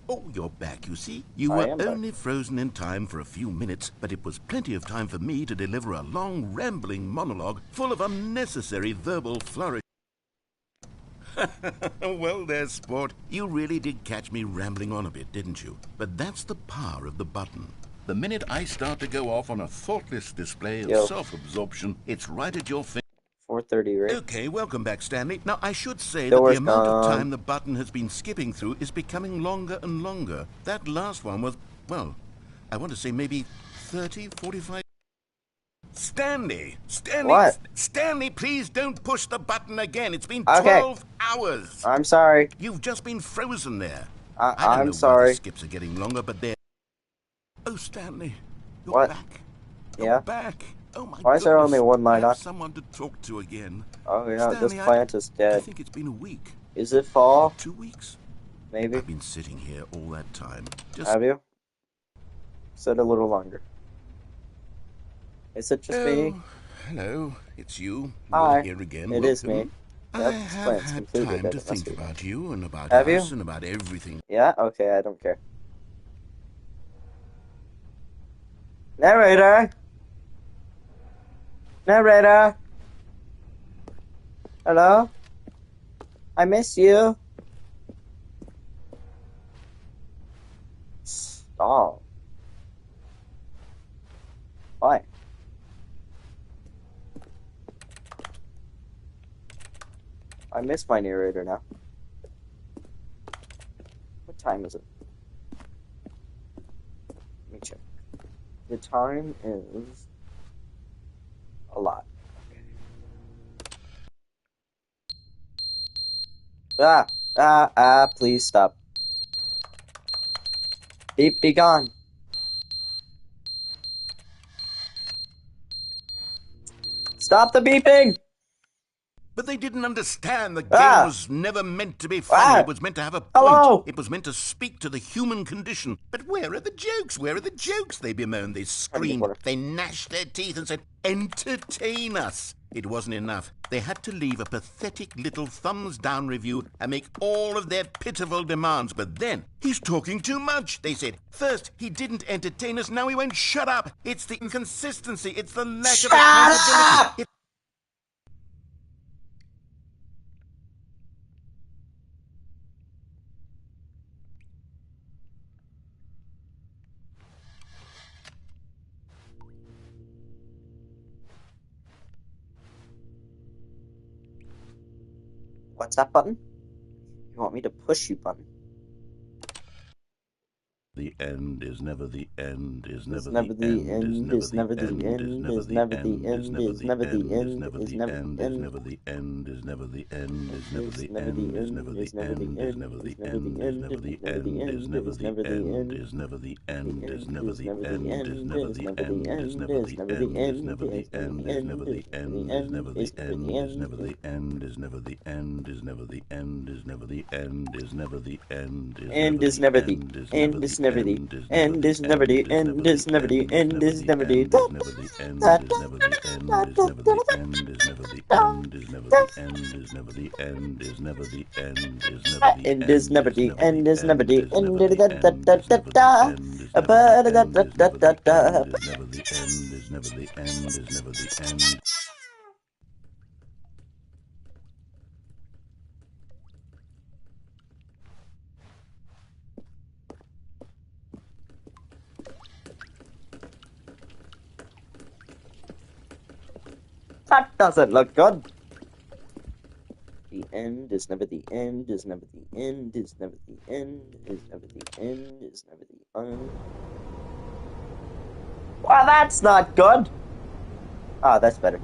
Oh, you're back, you see? You were only frozen in time for a few minutes, but it was plenty of time for me to deliver a long, rambling monologue full of unnecessary verbal flourish. Well, there, sport. You really did catch me rambling on a bit, didn't you? But that's the power of the button. The minute I start to go off on a thoughtless display of self-absorption, it's right at your finger. 4:30, right? Okay, welcome back, Stanley. Now, I should say that the amount of time the button has been skipping through is becoming longer and longer. That last one was, well, I want to say maybe 30, 45... Stanley! What? Stanley, please don't push the button again. It's been 12 hours. I'm sorry. You've just been frozen there. I'm sorry. Why the skips are getting longer, but they're... Oh, Stanley, you're back. You're back. Oh my Why is there goodness. only one line I have up? someone to talk to again. Oh yeah, this Stanley, plant is I dead. think it's been a week. Is it fall? 2 weeks. Maybe. I've been sitting here all that time. Just Have you? Sit a little longer. Is it just me? Hello, it's you. Hi. You're here again. It is me. Welcome. I Yep, this have plant's had completely time dead. to It must think be. about you and about Have us you? and about everything. Yeah? Okay, I don't care. Narrator! Narrator! Hello? I miss you. Stop. Why? I miss my narrator now. What time is it? Let me check. The time is a lot. Okay. Please stop. Beep, be gone. Stop the beeping! But they didn't understand the game Ah! was never meant to be funny. Ah! It was meant to have a point. Hello! It was meant to speak to the human condition. But where are the jokes? Where are the jokes? They bemoaned, they screamed, they gnashed their teeth and said, entertain us. It wasn't enough. They had to leave a pathetic little thumbs-down review and make all of their pitiful demands. But then, he's talking too much, they said. First, he didn't entertain us, now he won't shut up. It's the inconsistency, it's the lack of accountability. What's that button? You want me to push you button? The end is never the end, is never never the the end, is end, never is the never the end, is end, never is the never the end, is end, never is the never the end, is end, never is the never end, the is end, never the end, is never the end, is never is the never the end, is end, never the is never the end, is end, never the is never the end, is end, never the is never the end, is end, never is the never the end, end, is never the the end, is end never is the never the end, is end, never is the never the end, is end, never is the never the end, is end, never the is never the end, is end, never the is never end, the is end, never is the never the end, is end, never the end, is never the end, is never the end, is never the end, is never the end, is end never is the never the end, is never end the is never the end, is never end the is never the end, is never end the is never the end, is end never is the never the end, is never the end, is never the end, is never the end, is never the end, is never the end, is never the end, is never the end, is never the end is end, never is the never the end is never end, the is end never da the da da end, da is da never the da end, is never the ba da da end, da is da never da the da. end, is never the end, is never the end, is never the end. That doesn't look good. The end is never the end, is never the end, is never the end, is never the end, is never the end. Well, that's not good. Ah, that's better.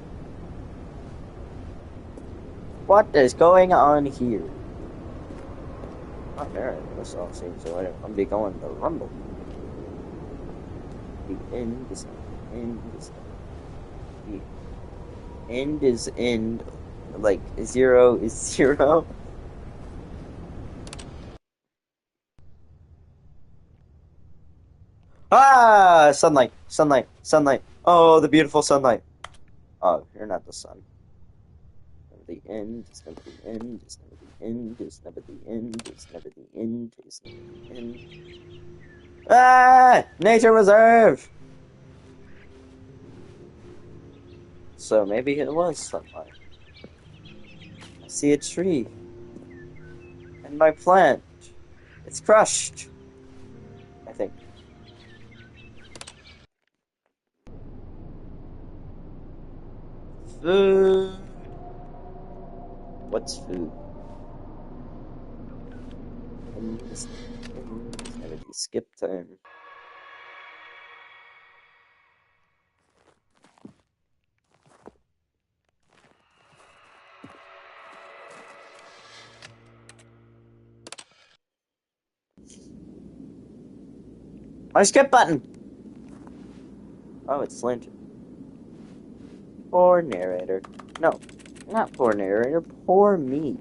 What is going on here? Not there. This all seems so. I'm gonna be going the rumble. The end is the end is the end is end. Like 0 is 0. Ah, sunlight, sunlight, sunlight. Oh, the beautiful sunlight. Oh, you're not the sun. The end is never the end, is never the end, is never the end, is never the end, is never the end. Ah! Nature Reserve! So maybe it was sunlight. I see a tree. And my plant. It's crushed. I think. Food. What's food? And this never the skip time. My skip button! Oh, it's slanted. Poor narrator. No, not poor narrator. Poor me.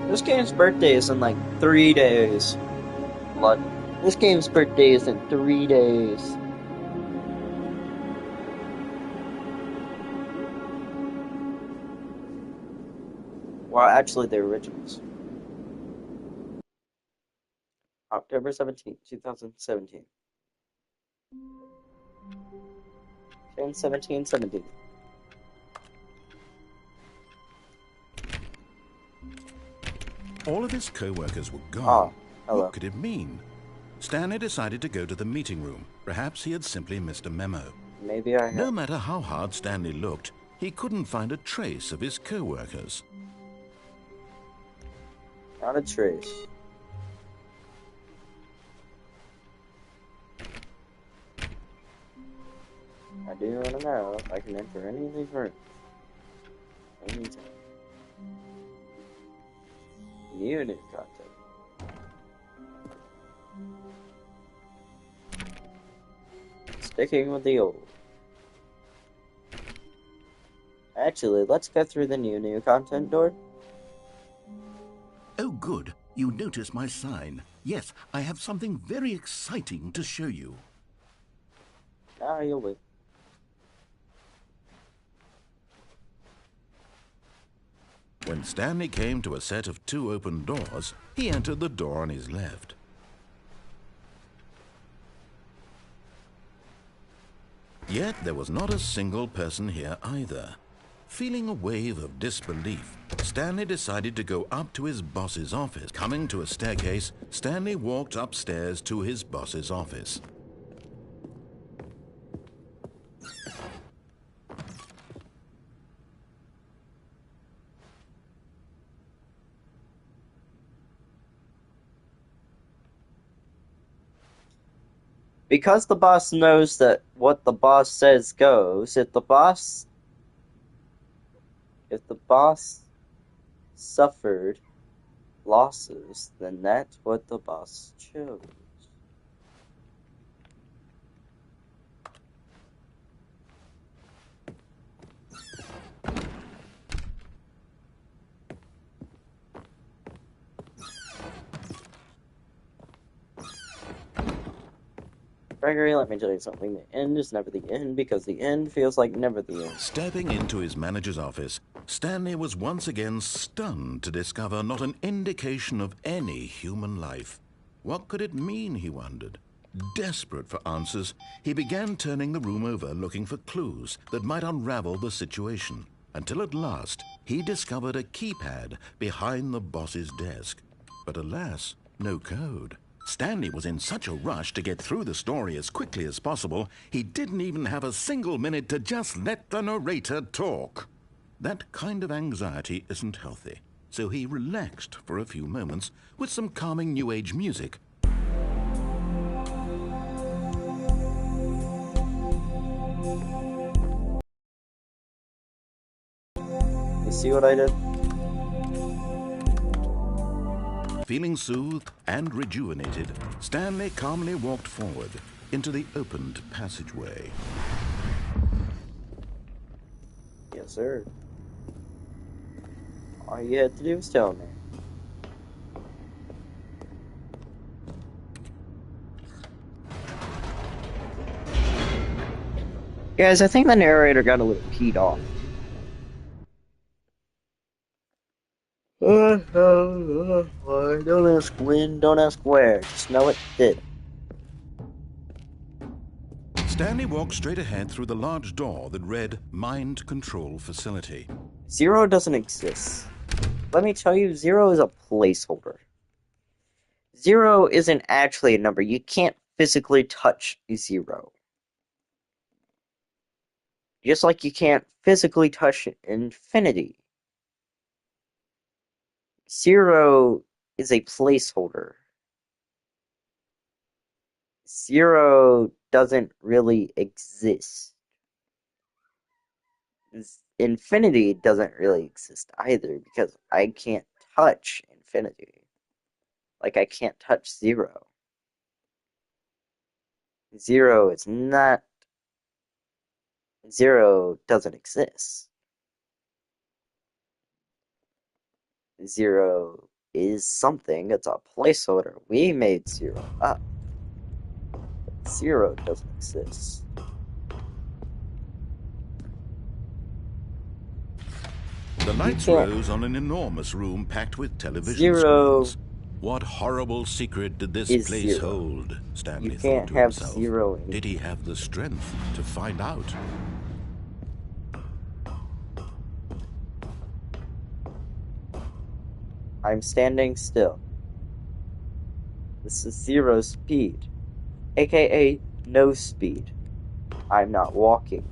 This game's birthday is in like 3 days. Blood. This game's birthday is in 3 days. Well, actually, the originals. October 17th, 2017. 10/17/17. All of his co-workers were gone. Ah, hello. What could it mean? Stanley decided to go to the meeting room. Perhaps he had simply missed a memo. Maybe I have. No matter how hard Stanley looked, he couldn't find a trace of his co-workers. Not a trace. I do want to know if I can enter any of these rooms. Anytime. New content. Sticking with the old. Actually, let's go through the new content door. Oh, good. You notice my sign. Yes, I have something very exciting to show you. Ah, you'll wait. When Stanley came to a set of 2 open doors, he entered the door on his left. Yet there was not a single person here either. Feeling a wave of disbelief, Stanley decided to go up to his boss's office. Coming to a staircase, Stanley walked upstairs to his boss's office. Because the boss knows that what the boss says goes, if the boss suffered losses, then that's what the boss chose. Gregory, let me tell you something. The end is never the end because the end feels like never the end. Stepping into his manager's office, Stanley was once again stunned to discover not an indication of any human life. What could it mean, he wondered. Desperate for answers, he began turning the room over looking for clues that might unravel the situation, until at last he discovered a keypad behind the boss's desk. But alas, no code. Stanley was in such a rush to get through the story as quickly as possible, he didn't even have a single minute to just let the narrator talk. That kind of anxiety isn't healthy, so he relaxed for a few moments with some calming New Age music. You see what I did? Feeling soothed and rejuvenated, Stanley calmly walked forward into the opened passageway. Yes, sir. All you had to do was tell me. Guys, I think the narrator got a little peed off. Don't ask when, don't ask where. Just know it did. Stanley walked straight ahead through the large door that read Mind Control Facility. 0 doesn't exist. Let me tell you, 0 is a placeholder. 0 isn't actually a number. You can't physically touch 0. Just like you can't physically touch infinity. 0 is a placeholder. 0 doesn't really exist. Infinity doesn't really exist either because I can't touch infinity. Like, I can't touch 0. 0 is not. 0 doesn't exist. 0 is something. It's a placeholder. We made 0 up. 0 doesn't exist. The lights rose on an enormous room packed with television 0 screens. What horrible secret did this is place 0. hold? Stanley You thought can't to have himself. 0 in Did he have the strength to find out? I'm standing still. This is 0 speed, aka no speed. I'm not walking.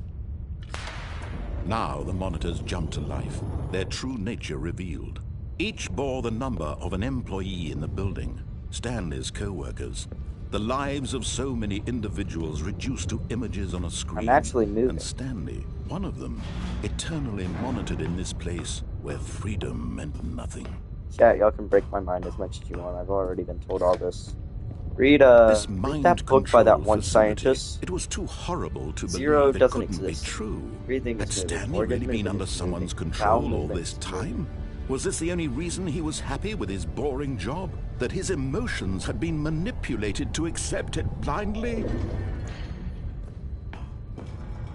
Now the monitors jumped to life, their true nature revealed. Each bore the number of an employee in the building, Stanley's co-workers. The lives of so many individuals reduced to images on a screen. I'm actually moving. And Stanley, one of them, eternally monitored in this place where freedom meant nothing. Chat, y'all can break my mind as much as you want. I've already been told all this. Read that book by that one scientist. It was too horrible to 0 believe. It doesn't couldn't exist. be true. Everything Had is moving. Stanley Organ really been movement under is someone's moving. control Bowel all movement this is time? moving. Was this the only reason he was happy with his boring job? That his emotions had been manipulated to accept it blindly?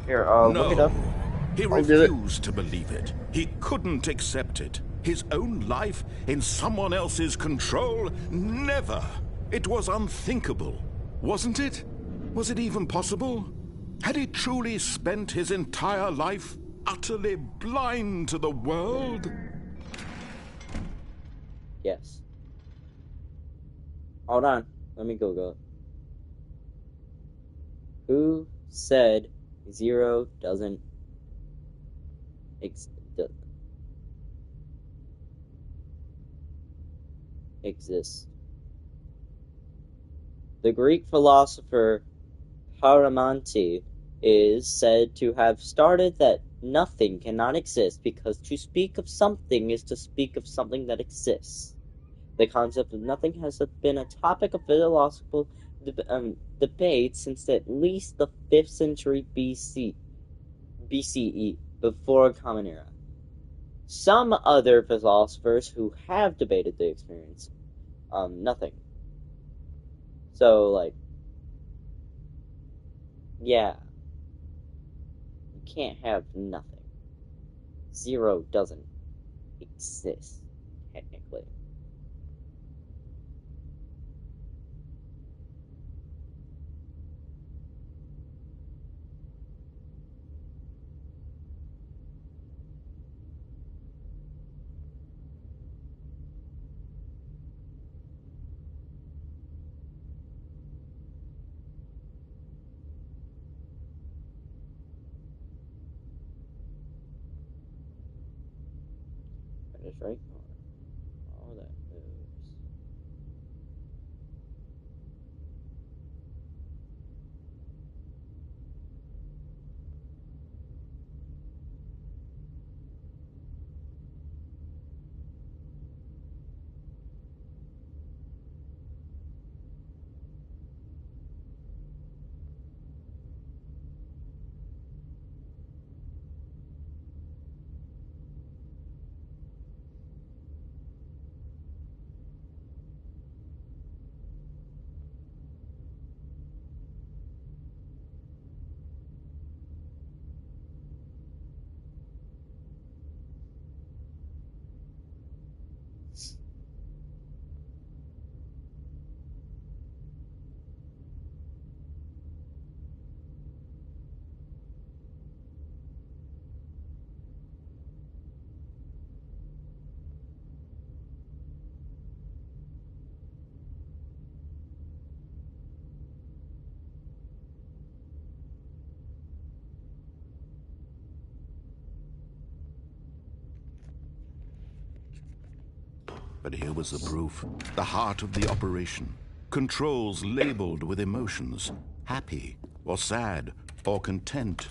Here, look it No. up. He I'll do it. refused to believe it. He couldn't accept it. His own life in someone else's control? Never. It was unthinkable, wasn't it? Was it even possible? Had he truly spent his entire life utterly blind to the world? Yes. Hold on. Let me Google it. Who said 0 doesn't exist? The Greek philosopher Paramonte is said to have started that nothing cannot exist because to speak of something is to speak of something that exists. The concept of nothing has been a topic of philosophical debate since at least the 5th century BCE, before Common Era. Some other philosophers who have debated the experience, nothing. So, like, yeah, you can't have nothing. 0 doesn't exist, technically. That is right. All that moves. But here was the proof. The heart of the operation. Controls labeled with emotions. Happy, or sad, or content.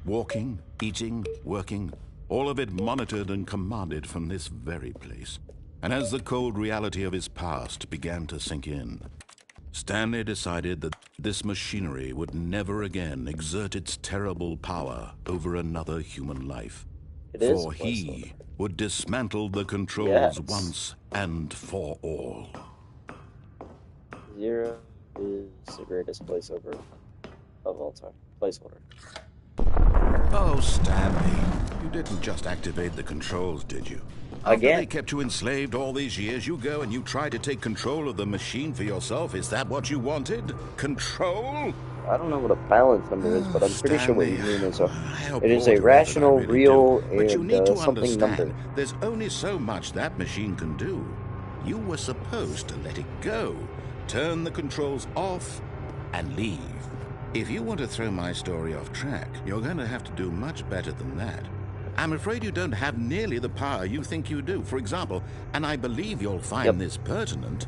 Walking, eating, working. All of it monitored and commanded from this very place. And as the cold reality of his past began to sink in, Stanley decided that this machinery would never again exert its terrible power over another human life. For he would dismantle the controls once and for all. 0 is the greatest placeholder of all time. Placeholder. Oh, Stanley, you didn't just activate the controls, did you? After they kept you enslaved all these years, you go and you try to take control of the machine for yourself. Is that what you wanted? Control? I don't know what a balance number is, but I'm pretty sure what you mean is it is a rational, really real, but you need to something understand, number. there's only so much that machine can do. You were supposed to let it go, turn the controls off, and leave. If you want to throw my story off track, you're going to have to do much better than that. I'm afraid you don't have nearly the power you think you do. For example, and I believe you'll find this pertinent,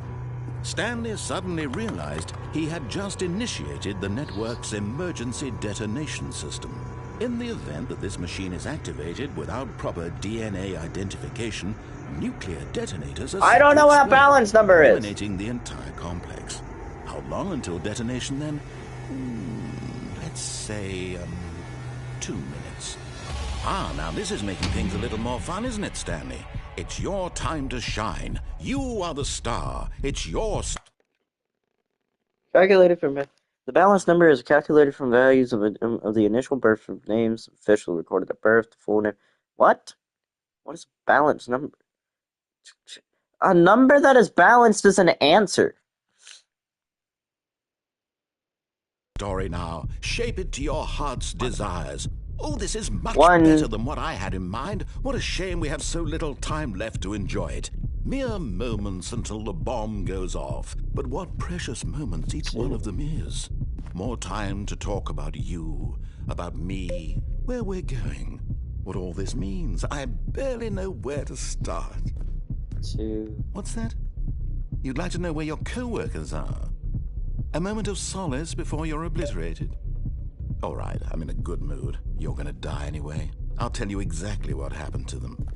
Stanley suddenly realized he had just initiated the network's emergency detonation system. In the event that this machine is activated without proper DNA identification, nuclear detonators are... I don't know what a balance number is! ...eliminating the entire complex. How long until detonation then? Let's say, 2 minutes. Ah, now this is making things a little more fun, isn't it, Stanley? It's your time to shine. You are the star. It's your... Calculated from... The balance number is calculated from values of the initial birth of names, officially recorded at birth, full name... What? What is balance number? A number that is balanced is an answer. Story now. Shape it to your heart's desires. Oh, this is much better than what I had in mind. What a shame we have so little time left to enjoy it. Mere moments until the bomb goes off. But what precious moments each one of them is. More time to talk about you, about me, where we're going, what all this means. I barely know where to start. What's that? You'd like to know where your co-workers are? A moment of solace before you're obliterated? All right, I'm in a good mood. You're gonna die anyway. I'll tell you exactly what happened to them.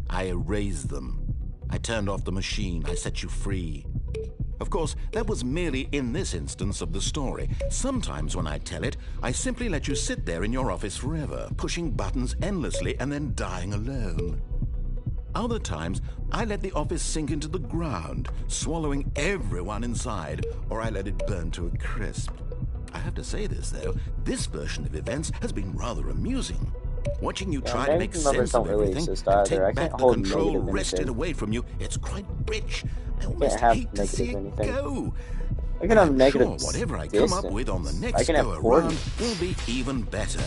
I erased them. I turned off the machine. I set you free. Of course, that was merely in this instance of the story. Sometimes when I tell it, I simply let you sit there in your office forever, pushing buttons endlessly and then dying alone. Other times, I let the office sink into the ground, swallowing everyone inside, or I let it burn to a crisp. I have to say this, though, this version of events has been rather amusing. Watching you try to make sense of everything and take back the control wrested away from you, it's quite rich. I almost hate to see it go. I can have negative sure whatever I come up with on the next go around will be even better.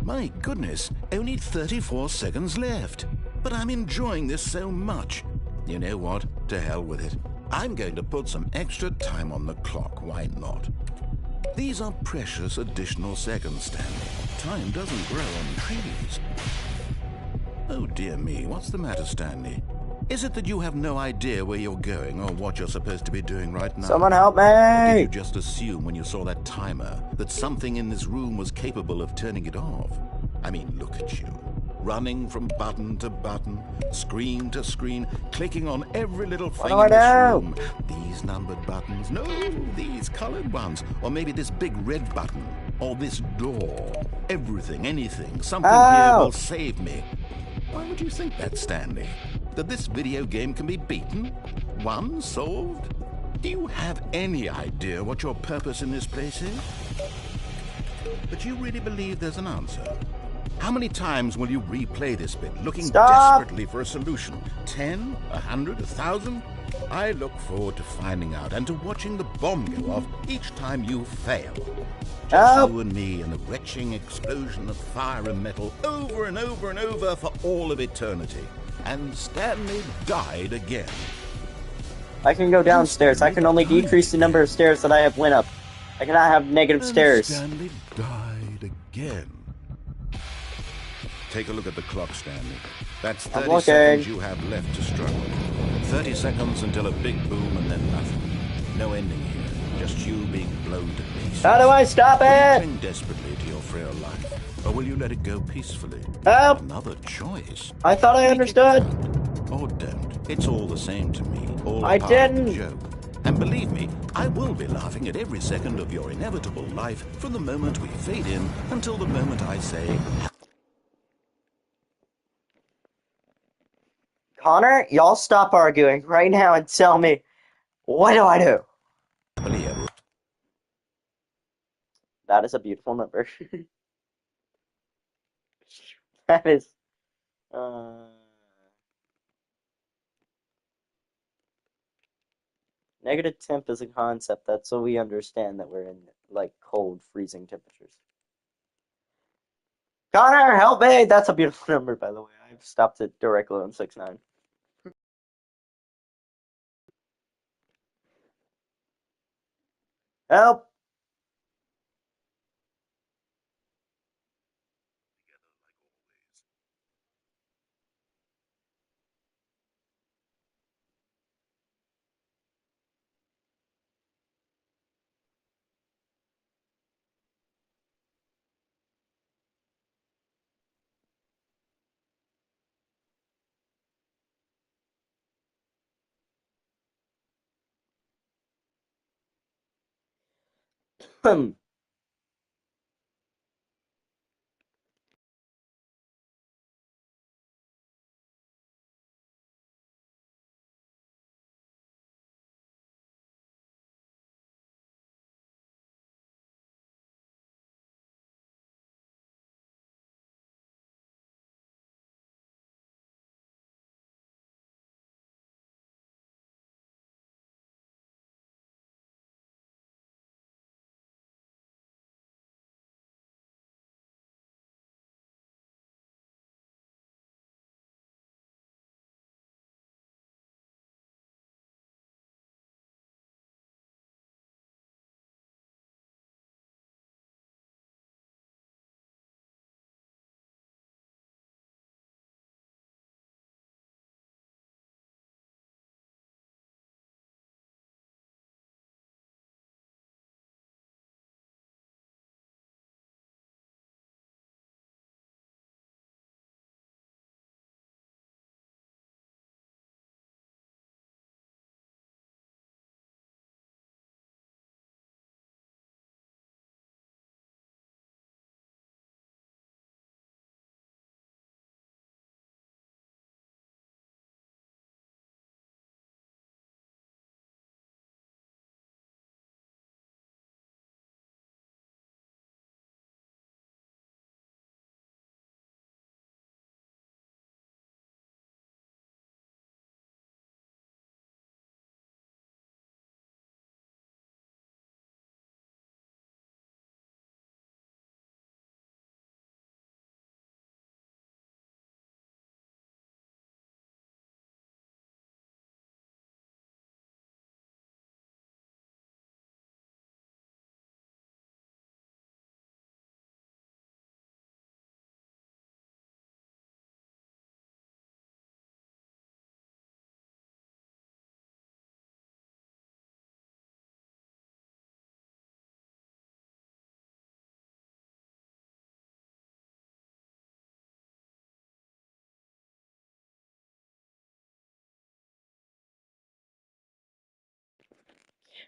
My goodness, only 34 seconds left. But I'm enjoying this so much. You know what? To hell with it. I'm going to put some extra time on the clock. Why not? These are precious additional seconds, Stanley. Time doesn't grow on trees. Oh, dear me. What's the matter, Stanley? Is it that you have no idea where you're going or what you're supposed to be doing right now? Someone help me! Or did you just assume when you saw that timer that something in this room was capable of turning it off? I mean, look at you. Running from button to button, screen to screen, clicking on every little thing in this room. These numbered buttons, no, these colored ones, or maybe this big red button, or this door. Everything, anything, something here will save me. Why would you think that, Stanley? That this video game can be beaten? Won? Solved? Do you have any idea what your purpose in this place is? But you really believe there's an answer? How many times will you replay this bit, looking desperately for a solution? 10? 100? 1,000? I look forward to finding out and to watching the bomb go off each time you fail. Just you and me and the retching explosion of fire and metal over and over and over for all of eternity. And Stanley died again. I can go downstairs. I can only decrease the number of stairs that I have went up. I cannot have negative stairs. Stanley died again. Take a look at the clock, Stanley. That's 30 seconds you have left to struggle. 30 seconds until a big boom and then nothing. No ending here, just you being blown to pieces. How do I stop Will you it? cling desperately to your frail life, or will you let it go peacefully? Help! Another choice. I thought I Make it understood. count, or don't. It's all the same to me. All I a part of the didn't. joke. And believe me, I will be laughing at every second of your inevitable life from the moment we fade in until the moment I say, Connor, y'all stop arguing right now and tell me, what do I do? happily ever. That is a beautiful number. That is, negative temp is a concept. That's so we understand that we're in, like, cold, freezing temperatures. Connor, help me! That's a beautiful number, by the way. I've stopped it directly on 6'9". Help!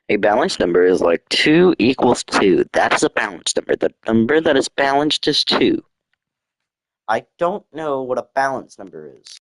A balanced number is like 2 equals 2. That is a balanced number. The number that is balanced is 2. I don't know what a balanced number is.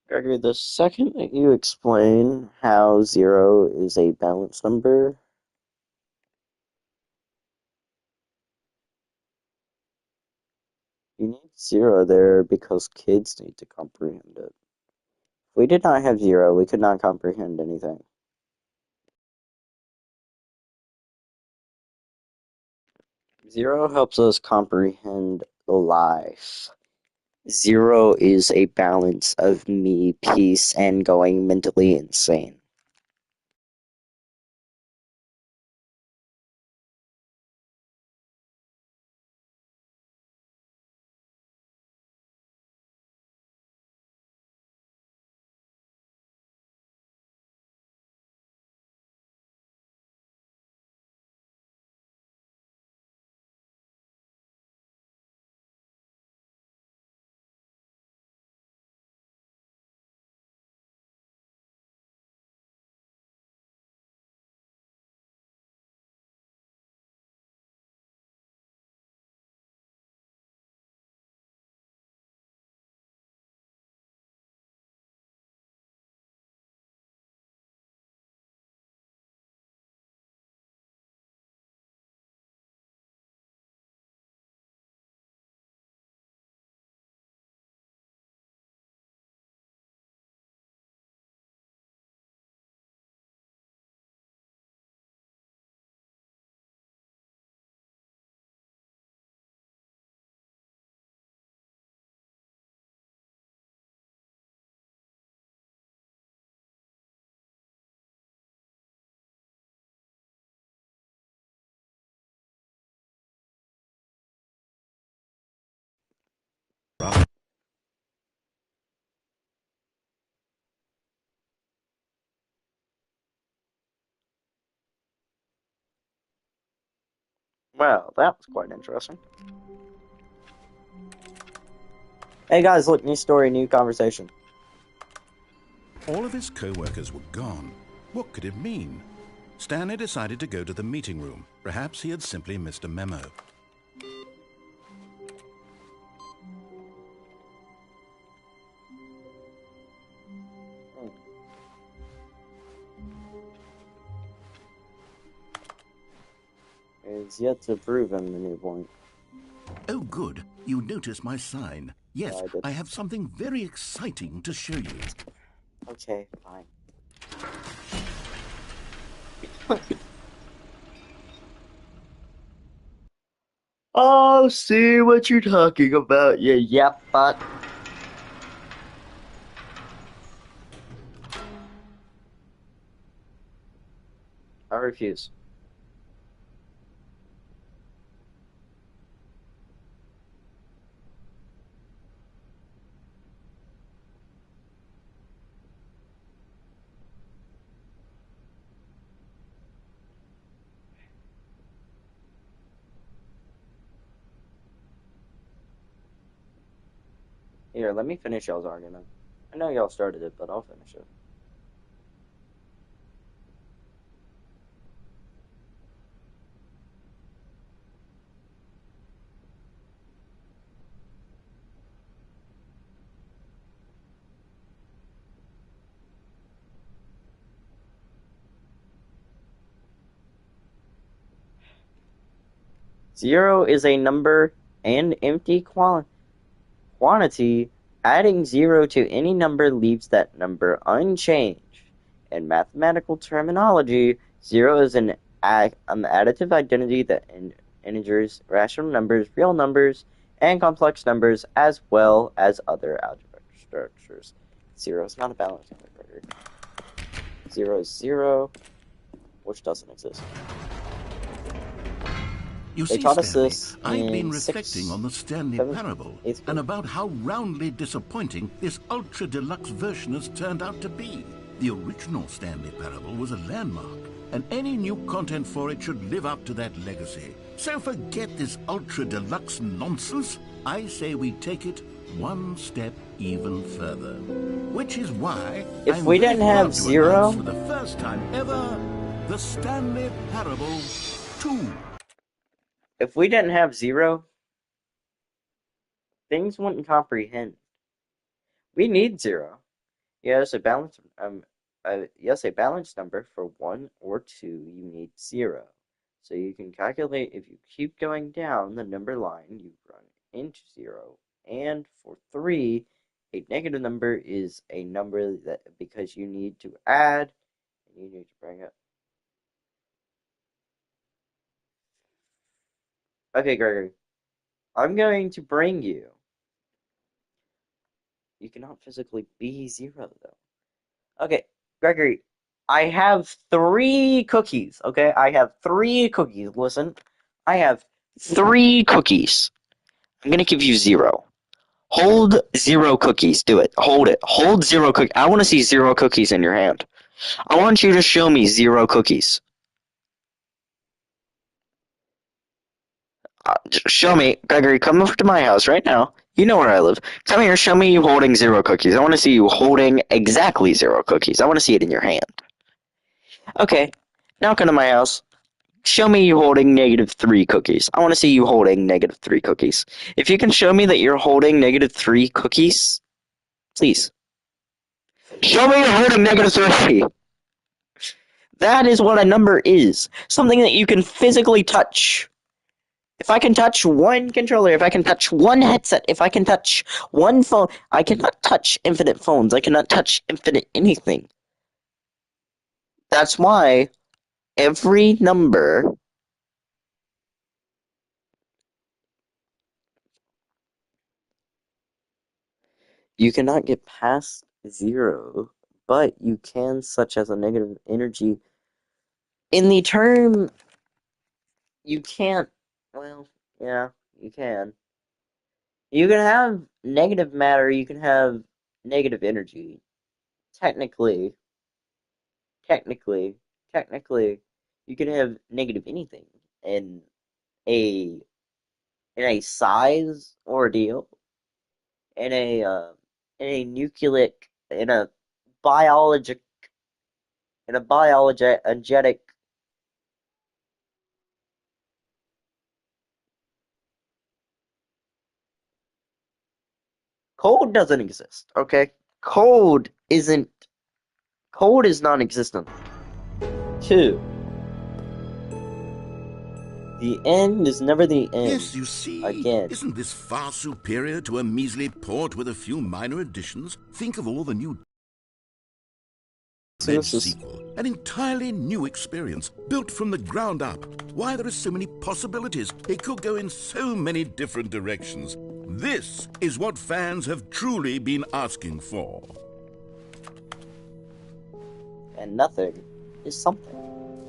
Gregory, the second that you explain how 0 is a balanced number, you need 0 there because kids need to comprehend it. If we did not have 0, we could not comprehend anything. Zero helps us comprehend life. 0 is a balance of me, peace, and going mentally insane. Well, that was quite interesting. Hey guys, look, new story, new conversation. All of his co-workers were gone. What could it mean? Stanley decided to go to the meeting room. Perhaps he had simply missed a memo. It's yet to prove him the new point. Oh, good. You noticed my sign. Yes, Yeah, I have something very exciting to show you. Okay, fine. Oh, see what you're talking about, you yep butt. I refuse. Here, let me finish y'all's argument. I know y'all started it, but I'll finish it. Zero is a number and empty quantity. Adding 0 to any number leaves that number unchanged. In mathematical terminology, 0 is an additive identity that integers rational numbers, real numbers, and complex numbers, as well as other algebraic structures. 0 is not a balanced number, Gregory. 0 is 0, which doesn't exist. You They see, taught us Stanley, this I've been in reflecting on the Stanley Parable and about how roundly disappointing this ultra-deluxe version has turned out to be. The original Stanley Parable was a landmark, and any new content for it should live up to that legacy. So forget this ultra-deluxe nonsense. I say we take it one step even further. Which is why if we didn't have 0, for the first time ever, the Stanley Parable 2. if we didn't have 0, things wouldn't comprehend. We need 0. Yes, a balanced yes, a balanced number for 1 or 2, you need 0. So you can calculate if you keep going down the number line, you run into 0. And for 3, a negative number is a number that because you need to add, and you need to bring it. Okay, Gregory. I'm going to bring you. You cannot physically be 0, though. Okay, Gregory, I have 3 cookies, okay? I have 3 cookies. Listen, I have 3 cookies. I'm gonna give you 0. Hold 0 cookies. Do it. Hold it. Hold 0 cookies. I want to see 0 cookies in your hand. I want you to show me 0 cookies. Show me. Gregory, come over to my house right now. You know where I live. Come here, show me you holding 0 cookies. I want to see you holding exactly 0 cookies. I want to see it in your hand. Okay, now come to my house. Show me you holding -3 cookies. I want to see you holding -3 cookies. If you can show me that you're holding -3 cookies, please. Show me you're holding -3. That is what a number is. Something that you can physically touch. If I can touch one controller, if I can touch one headset, if I can touch one phone, I cannot touch infinite phones. I cannot touch infinite anything. That's why every number you cannot get past 0, but you can, such as a negative energy. In the term, you can't, well, yeah, you can. You can have negative matter, you can have negative energy. Technically, technically, technically, you can have negative anything in a size ordeal, in a nucleic, biologic, in a biologetic. Code doesn't exist, okay? Code isn't. Code is non-existent. 2. The end is never the end. Yes, you see, Again. isn't this far superior to a measly port with a few minor additions? Think of all the new sequel, an entirely new experience, built from the ground up. Why, there are so many possibilities. It could go in so many different directions. This is what fans have truly been asking for. And nothing is something.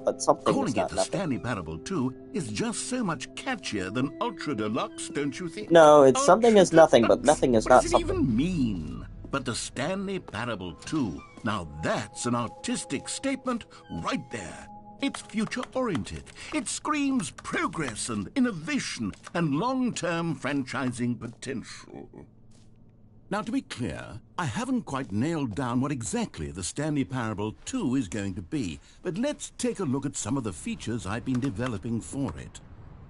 But something Calling is not it the nothing. Stanley Parable 2 is just so much catchier than Ultra Deluxe, don't you think? No, it's something is nothing, but nothing is what not does it something. even mean? But the Stanley Parable 2, now that's an artistic statement right there. It's future-oriented. It screams progress and innovation and long-term franchising potential. Now, to be clear, I haven't quite nailed down what exactly the Stanley Parable 2 is going to be, but let's take a look at some of the features I've been developing for it.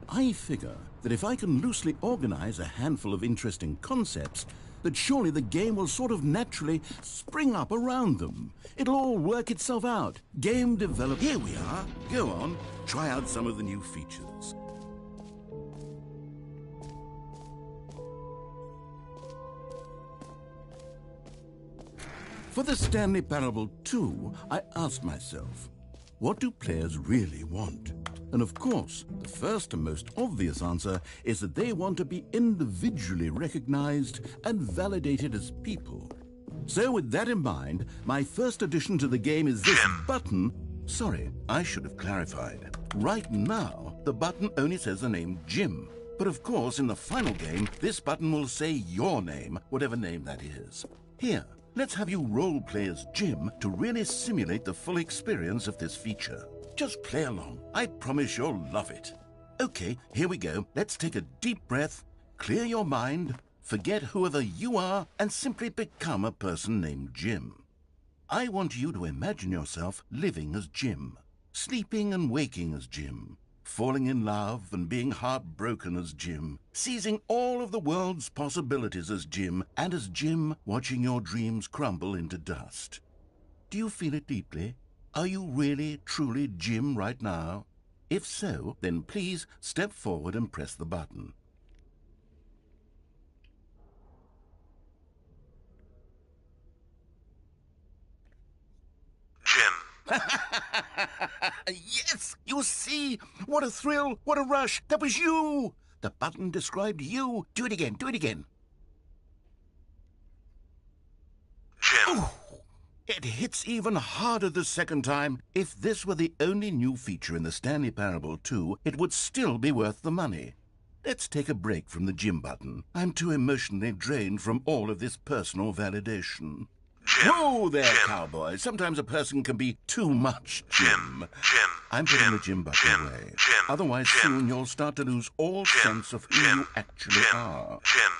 I figure that if I can loosely organize a handful of interesting concepts, that surely the game will sort of naturally spring up around them. It'll all work itself out. Game develop. Here we are. Go on, try out some of the new features. For the Stanley Parable 2, I asked myself, what do players really want? And of course, the first and most obvious answer is that they want to be individually recognized and validated as people. So with that in mind, my first addition to the game is this button. Sorry, I should have clarified. Right now, the button only says the name Jim. But of course, in the final game, this button will say your name, whatever name that is. Here, let's have you role-play as Jim to really simulate the full experience of this feature. Just play along. I promise you'll love it. Okay, here we go. Let's take a deep breath, clear your mind, forget whoever you are, and simply become a person named Jim. I want you to imagine yourself living as Jim, sleeping and waking as Jim, falling in love and being heartbroken as Jim, seizing all of the world's possibilities as Jim, and as Jim watching your dreams crumble into dust. Do you feel it deeply? Are you really, truly Jim right now? If so, then please step forward and press the button. Jim. Yes! You see? What a thrill! What a rush! That was you! The button described you. Do it again. Do it again. Jim. Ooh, it hits even harder the second time. If this were the only new feature in the Stanley Parable 2, it would still be worth the money. Let's take a break from the Jim button. I'm too emotionally drained from all of this personal validation. Jim. Whoa there, Jim. cowboy. Sometimes a person can be too much Jim. Jim. I'm putting the Jim button away. Otherwise, soon you'll start to lose all sense of who you actually are. Jim.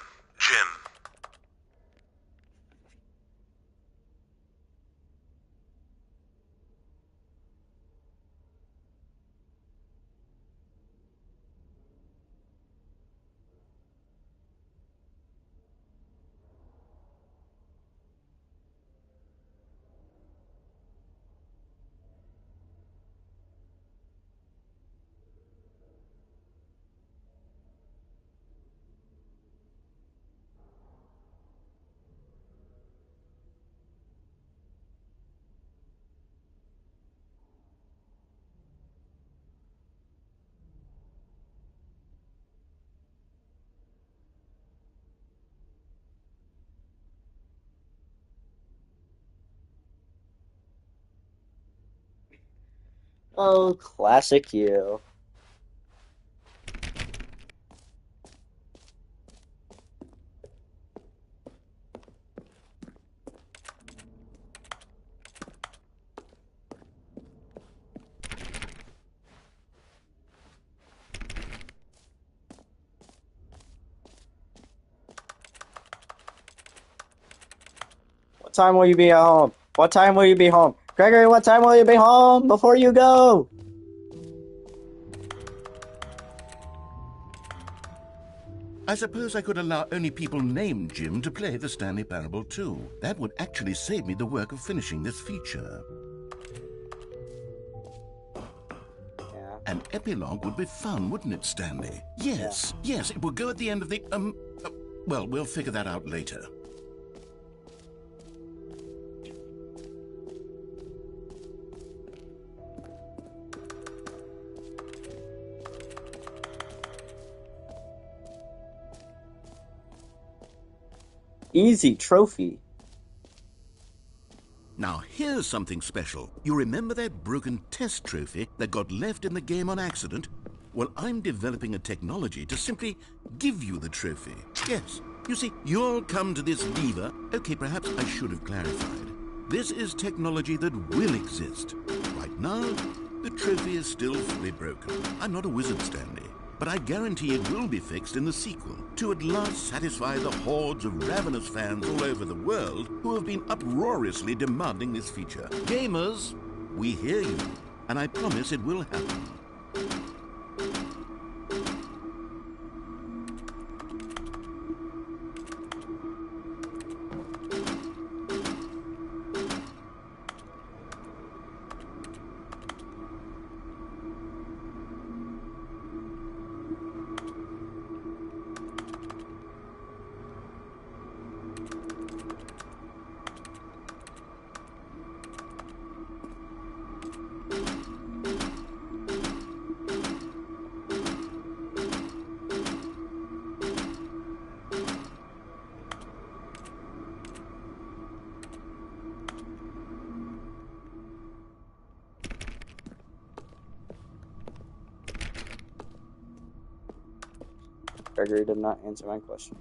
Oh, classic you. What time will you be home? What time will you be home? Gregory, what time will you be home before you go? I suppose I could allow only people named Jim to play the Stanley Parable 2. That would actually save me the work of finishing this feature. Yeah. An epilogue would be fun, wouldn't it, Stanley? Yes, yes, it would go at the end of the, well, we'll figure that out later. Easy trophy. Now, here's something special. You remember that broken test trophy that got left in the game on accident? Well, I'm developing a technology to simply give you the trophy. Yes, you see, you'll come to this lever. Okay, perhaps I should have clarified. This is technology that will exist. Right now, the trophy is still fully broken. I'm not a wizard, Stanley, but I guarantee it will be fixed in the sequel to at last satisfy the hordes of ravenous fans all over the world who have been uproariously demanding this feature. Gamers, we hear you, and I promise it will happen. Gregory did not answer my question.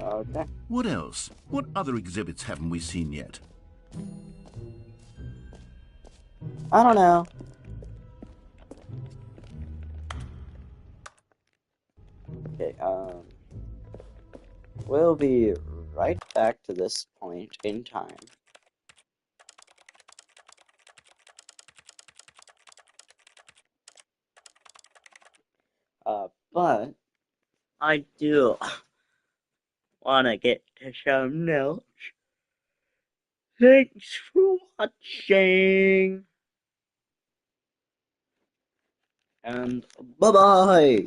Okay. What else? What other exhibits haven't we seen yet? I don't know. Okay, we'll be right back to this point in time. But I do want to get to some notes. Thanks for watching. And bye-bye.